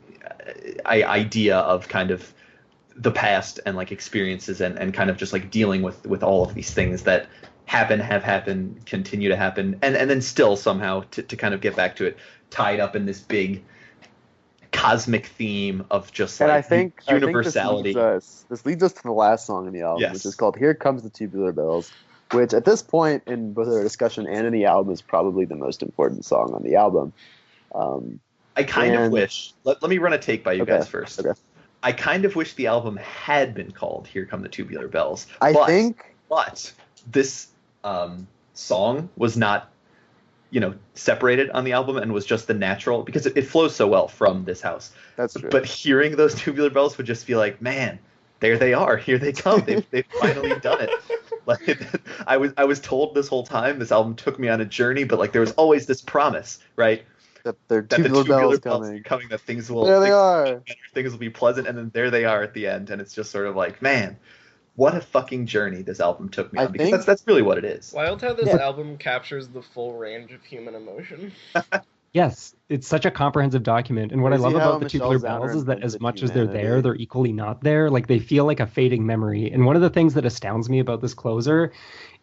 idea of kind of the past and like experiences and kind of just like dealing with all of these things that have happened, continue to happen, and then still somehow to kind of get back to it, tied up in this big cosmic theme of just like and I think universality. This leads us to the last song in the album, Yes. which is called "Here Comes the Tubular Bells," which at this point in both our discussion and in the album is probably the most important song on the album. I kind of wish. Let me run a take by you guys first. Okay. I kind of wish the album had been called "Here Come the Tubular Bells." But this song was not, separated on the album and was just the natural, because it flows so well from this house. That's true. But hearing those tubular bells would just be like, man, there they are. Here they come. They've finally done it. Like, I was told this whole time this album took me on a journey, but like there was always this promise, right? That the tubular bells are coming, that things will things will be pleasant, and then there they are at the end, and it's just sort of like, man, what a fucking journey this album took me on, because that's really what it is. Wild how this album captures the full range of human emotion. Yes, it's such a comprehensive document, and what I love about the Tubular Bells is that as much as they're there, they're equally not there. Like, they feel like a fading memory, and one of the things that astounds me about this closer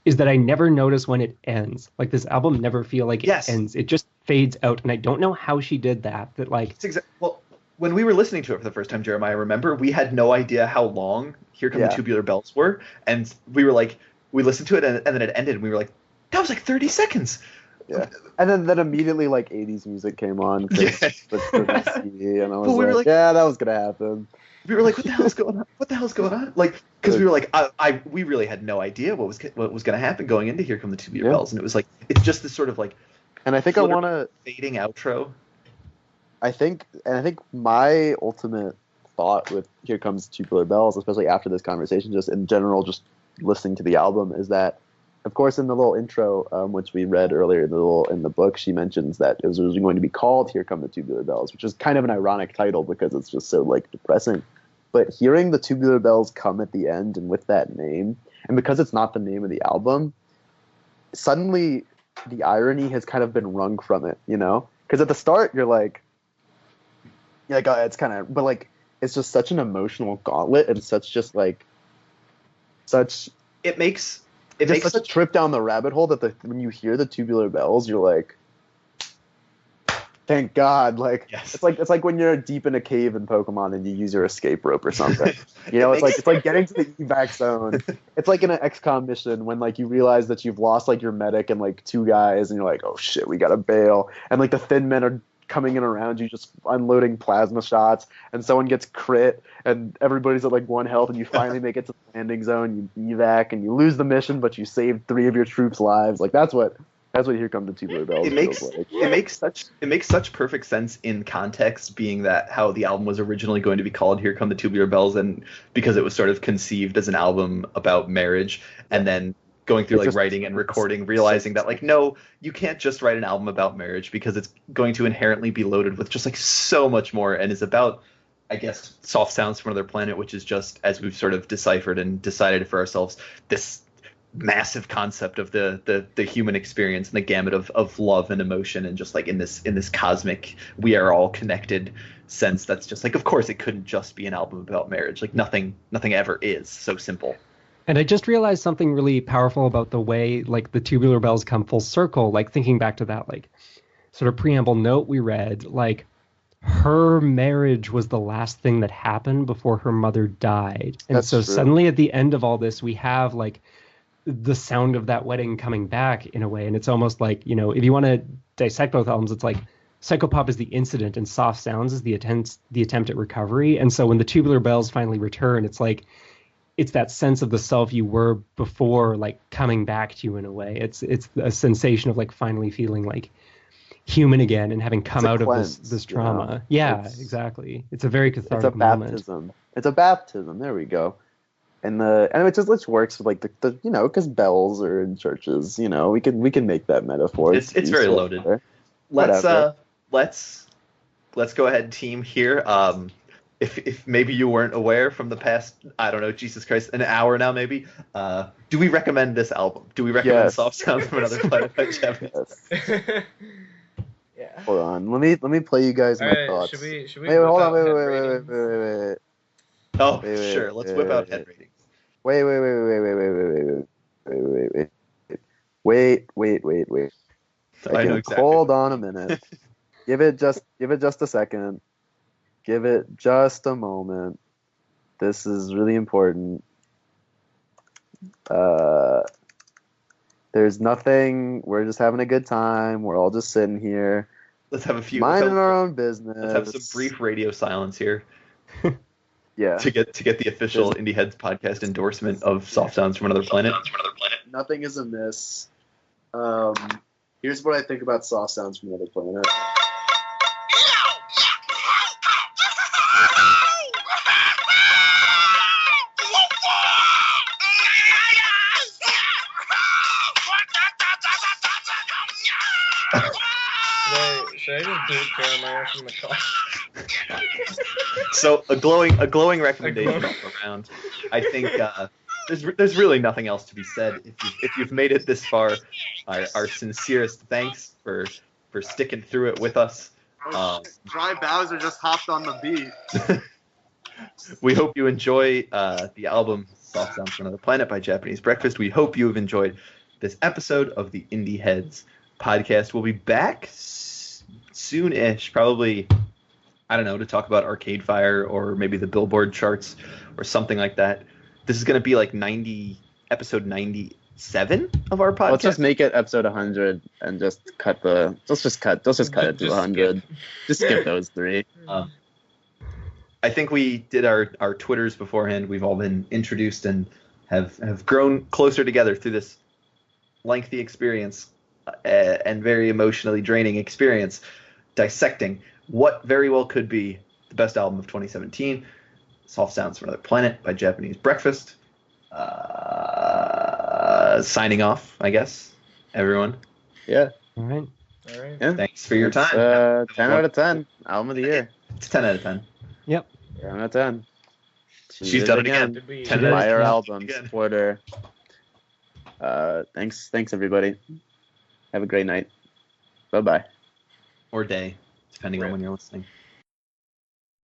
is that I never notice when it ends. Like, this album never feel like it ends. It just fades out, and I don't know how she did that. Well, when we were listening to it for the first time, Jeremiah, remember, we had no idea how long Here Come the Tubular Bells were, and we were like, we listened to it, and then it ended, and we were like, that was like 30 seconds. Yeah, and then immediately like 80s music came on. And I was like, yeah, that was gonna happen. We were like, what the hell's going on? What the hell's going on? Like, because we were like, we really had no idea what was going to happen going into Here Come the Tubular Bells, and it was like, it's just this sort of like, and I think I want to fading outro. I think my ultimate thought with Here Comes Tubular Bells, especially after this conversation, just in general, just listening to the album, is that, of course, in the little intro, which we read earlier in the book, she mentions that it was originally going to be called "Here Come the Tubular Bells," which is kind of an ironic title because it's just so like depressing. But hearing the tubular bells come at the end and with that name, and because it's not the name of the album, suddenly the irony has kind of been wrung from it, Because at the start you're like, oh, it's kind of, but like it's just such an emotional gauntlet and such. It makes such a trip down the rabbit hole that when you hear the tubular bells, you're like, thank God. Like, it's like when you're deep in a cave in Pokemon and you use your escape rope or something. It's like getting to the evac zone. It's like in an XCOM mission when like you realize that you've lost like your medic and like 2 guys, and you're like, oh shit, we gotta bail. And like the thin men are coming in around you, just unloading plasma shots, and someone gets crit, and everybody's at like 1 health, and you finally make it to the landing zone, you evac, and you lose the mission, but you saved 3 of your troops' lives. Like that's what Here Come the Tubular Bells it makes such perfect sense in context, being that how the album was originally going to be called Here Come the Tubular Bells, and because it was sort of conceived as an album about marriage, and then going through like writing and recording, realizing that like, no, you can't just write an album about marriage, because it's going to inherently be loaded with just like so much more, and is about, I guess, Soft Sounds from Another Planet, which is just, as we've sort of deciphered and decided for ourselves, this massive concept of the human experience and the gamut of love and emotion, and just like in this cosmic, we are all connected sense. That's just like, of course it couldn't just be an album about marriage. Like nothing ever is so simple. And I just realized something really powerful about the way like the tubular bells come full circle, like thinking back to that like sort of preamble note we read, like her marriage was the last thing that happened before her mother died. And that's so true. Suddenly at the end of all this, we have like the sound of that wedding coming back in a way. And it's almost like, if you want to dissect both albums, it's like Psychopop is the incident and Soft Sounds is the attempt at recovery. And so when the tubular bells finally return, it's like, it's that sense of the self you were before, like coming back to you in a way. It's a sensation of like finally feeling like human again and having come out of this trauma. Yeah, exactly. It's a very cathartic moment. It's a baptism. There we go. And it just works with like the because bells are in churches. We can make that metaphor. It's very loaded. There. Let's go ahead, team here. If maybe you weren't aware from the past, I don't know, Jesus Christ, an hour now maybe, do we recommend this album? Do we recommend Soft Sounds from Another Planet by Jeff? Yeah. Hold on. Let me play you guys my thoughts. Should we hold on. Wait. Oh, Wait, sure. Let's whip out head ratings. Wait. I know Okay, exactly. hold on a minute. Give it just a second. Give it just a moment. This is really important. There's nothing. We're just having a good time. We're all just sitting here, Let's have a few. minding our own business. Let's have some brief radio silence here. Yeah. To get the official Indieheads podcast endorsement of Soft Sounds from Another Planet. Nothing is amiss. Here's what I think about Soft Sounds from Another Planet. Should I just boot Jeremiah from the car? So a glowing recommendation all around. I think there's really nothing else to be said. If you've made it this far, our sincerest thanks for sticking through it with us. Dry Bowser just hopped on the beat. We hope you enjoy the album Soft Sounds from Another Planet by Japanese Breakfast. We hope you have enjoyed this episode of the Indieheads podcast. We'll be back soon-ish, probably, I don't know, to talk about Arcade Fire or maybe the Billboard charts or something like that. This is going to be like episode 97 of our podcast. Let's just make it episode 100 and just cut it to 100. Just skip those three. I think we did our Twitters beforehand. We've all been introduced and have grown closer together through this lengthy experience and very emotionally draining experience, dissecting what very well could be the best album of 2017, Soft Sounds from Another Planet by Japanese Breakfast. Signing off, I guess, everyone. Yeah. All right. Yeah. Thanks for your time. 10 out of 10. Album of the year. It's 10 out of 10. Yep. 10 out of 10. She's done it again. 10 out Buy of her 10. album. Support her. Thanks everybody. Have a great night. Bye-bye. Or day, depending on when you're listening.